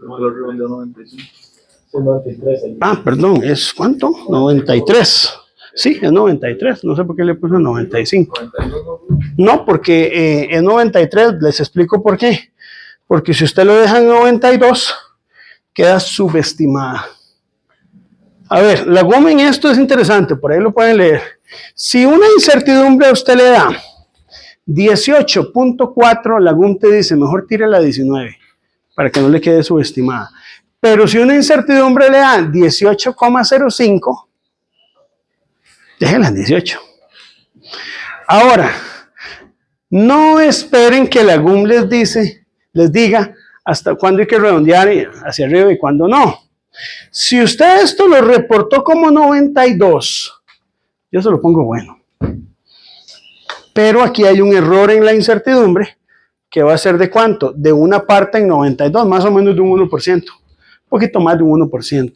Ah, perdón, ¿es cuánto? 93. Sí, es 93, no sé por qué le puse 95. No, porque es 93, les explico por qué. Porque si usted lo deja en 92, queda subestimada. A ver, la GUM en esto es interesante, por ahí lo pueden leer. Si una incertidumbre a usted le da 18.4, la GUM te dice, mejor tire la 19, para que no le quede subestimada. Pero si una incertidumbre le da 18,05, déjenla en 18. Ahora, no esperen que la GUM les diga hasta cuándo hay que redondear hacia arriba y cuándo no. Si usted esto lo reportó como 92, yo se lo pongo bueno. Pero aquí hay un error en la incertidumbre que va a ser ¿de cuánto? De una parte en 92, más o menos de un 1%, un poquito más de un 1%.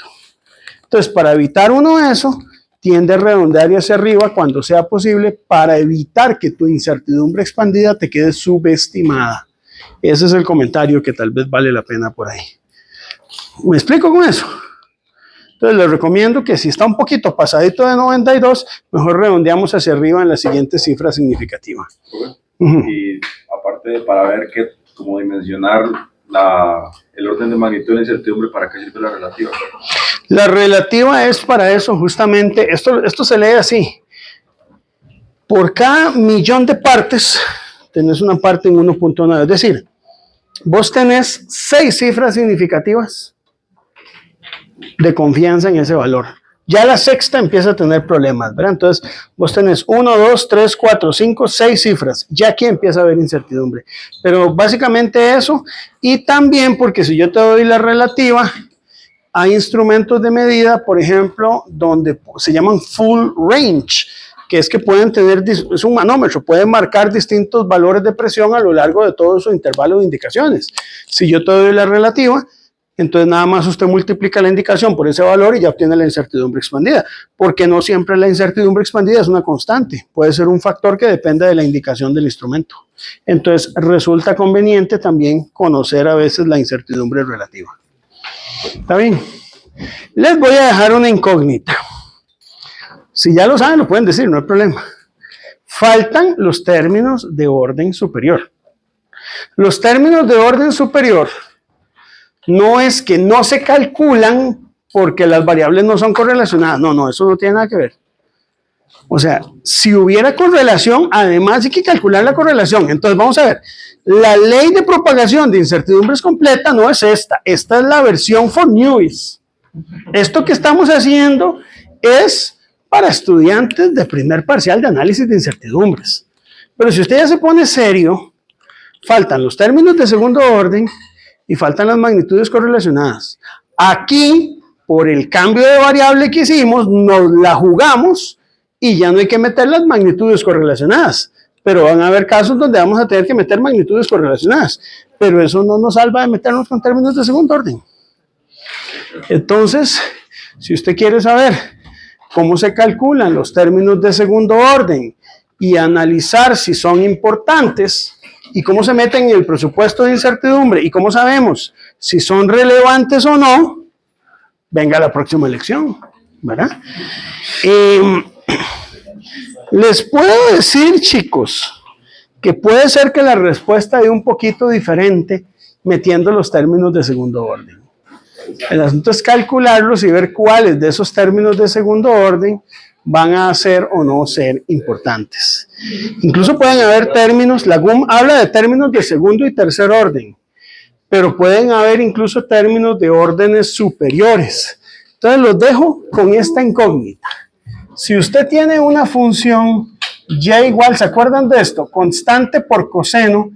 Entonces, para evitar uno eso, tiende a redondear hacia arriba cuando sea posible para evitar que tu incertidumbre expandida te quede subestimada. Ese es el comentario que tal vez vale la pena por ahí. ¿Me explico con eso? Entonces les recomiendo que si está un poquito pasadito de 92, mejor redondeamos hacia arriba en la siguiente cifra significativa. Y aparte para ver cómo dimensionar el orden de magnitud de la incertidumbre, ¿para qué sirve la relativa? La relativa es para eso justamente, esto se lee así. Por cada millón de partes, tenés una parte en 1.9, es decir, vos tenés 6 cifras significativas de confianza en ese valor. Ya la sexta empieza a tener problemas, ¿verdad? Entonces, vos tenés 1, 2, 3, 4, 5, 6 cifras. Ya aquí empieza a haber incertidumbre. Pero básicamente eso, y también porque si yo te doy la relativa, hay instrumentos de medida, por ejemplo, donde se llaman full range, que es que pueden tener, es un manómetro, pueden marcar distintos valores de presión a lo largo de todo su intervalo de indicaciones. Si yo te doy la relativa, entonces nada más usted multiplica la indicación por ese valor y ya obtiene la incertidumbre expandida, porque no siempre la incertidumbre expandida es una constante, puede ser un factor que dependa de la indicación del instrumento. Entonces resulta conveniente también conocer a veces la incertidumbre relativa. ¿Está bien? Les voy a dejar una incógnita. Si ya lo saben, lo pueden decir, no hay problema. Faltan los términos de orden superior. Los términos de orden superior no es que no se calculan porque las variables no son correlacionadas. No, eso no tiene nada que ver. O sea, si hubiera correlación, además hay que calcular la correlación. Entonces, vamos a ver. La ley de propagación de incertidumbres completa no es esta. Esta es la versión for newbies. Esto que estamos haciendo es para estudiantes de primer parcial de análisis de incertidumbres. Pero si usted ya se pone serio, faltan los términos de segundo orden y faltan las magnitudes correlacionadas. Aquí, por el cambio de variable que hicimos, nos la jugamos y ya no hay que meter las magnitudes correlacionadas. Pero van a haber casos donde vamos a tener que meter magnitudes correlacionadas. Pero eso no nos salva de meternos con términos de segundo orden. Entonces, si usted quiere saber cómo se calculan los términos de segundo orden y analizar si son importantes y cómo se meten en el presupuesto de incertidumbre y cómo sabemos si son relevantes o no, venga la próxima lección, ¿verdad? Les puedo decir, chicos, que puede ser que la respuesta dé un poquito diferente metiendo los términos de segundo orden. El asunto es calcularlos y ver cuáles de esos términos de segundo orden van a ser o no ser importantes. Incluso pueden haber términos, la GUM habla de términos de segundo y tercer orden, pero pueden haber incluso términos de órdenes superiores. Entonces los dejo con esta incógnita. Si usted tiene una función y igual, ¿se acuerdan de esto? Constante por coseno,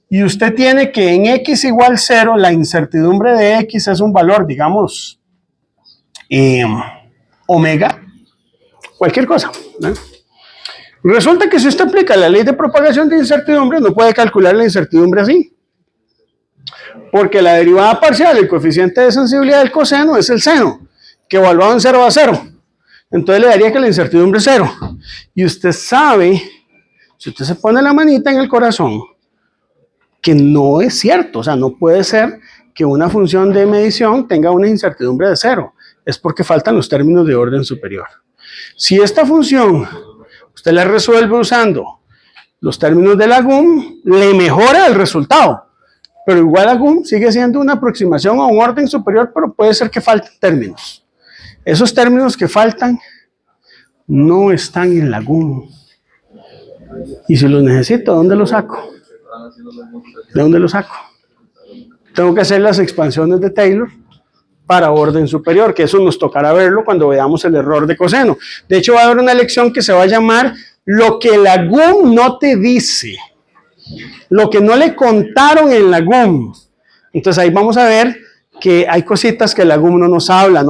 y usted tiene que en x igual 0, la incertidumbre de x es un valor, digamos, omega, cualquier cosa, ¿no? Resulta que si usted aplica la ley de propagación de incertidumbre, no puede calcular la incertidumbre así. Porque la derivada parcial, el coeficiente de sensibilidad del coseno es el seno, que evaluado en 0 a 0. Entonces le daría que la incertidumbre es 0. Y usted sabe, si usted se pone la manita en el corazón, que no es cierto. O sea, no puede ser que una función de medición tenga una incertidumbre de 0. Es porque faltan los términos de orden superior. Si esta función usted la resuelve usando los términos de la GUM, le mejora el resultado. Pero igual la GUM sigue siendo una aproximación a un orden superior, pero puede ser que falten términos. Esos términos que faltan no están en la GUM. Y si los necesito, ¿dónde los saco? ¿De dónde los saco? Tengo que hacer las expansiones de Taylor para orden superior, que eso nos tocará verlo cuando veamos el error de coseno. De hecho, va a haber una lección que se va a llamar lo que la GUM no te dice. Lo que no le contaron en la GUM. Entonces ahí vamos a ver que hay cositas que la GUM no nos habla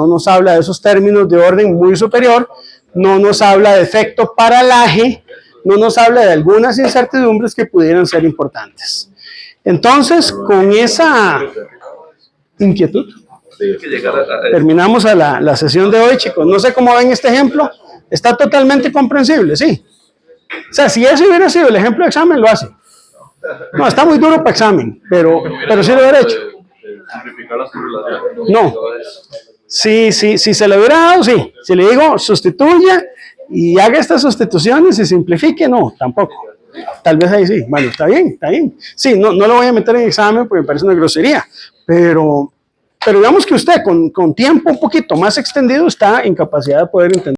de esos términos de orden muy superior, no nos habla de efecto paralaje, no nos habla de algunas incertidumbres que pudieran ser importantes. Entonces, con esa inquietud, terminamos a la sesión de hoy, chicos. No sé cómo ven este ejemplo, está totalmente comprensible, ¿sí? O sea, si ese hubiera sido el ejemplo de examen, lo hace. No, está muy duro para examen, pero sí lo hubiera hecho. No. Si se lo hubiera dado, sí. Si le digo, sustituya y haga estas sustituciones y simplifique, no, tampoco. Tal vez ahí sí. Bueno, está bien, está bien. Sí, no lo voy a meter en examen porque me parece una grosería, pero digamos que usted con tiempo un poquito más extendido está en capacidad de poder entender.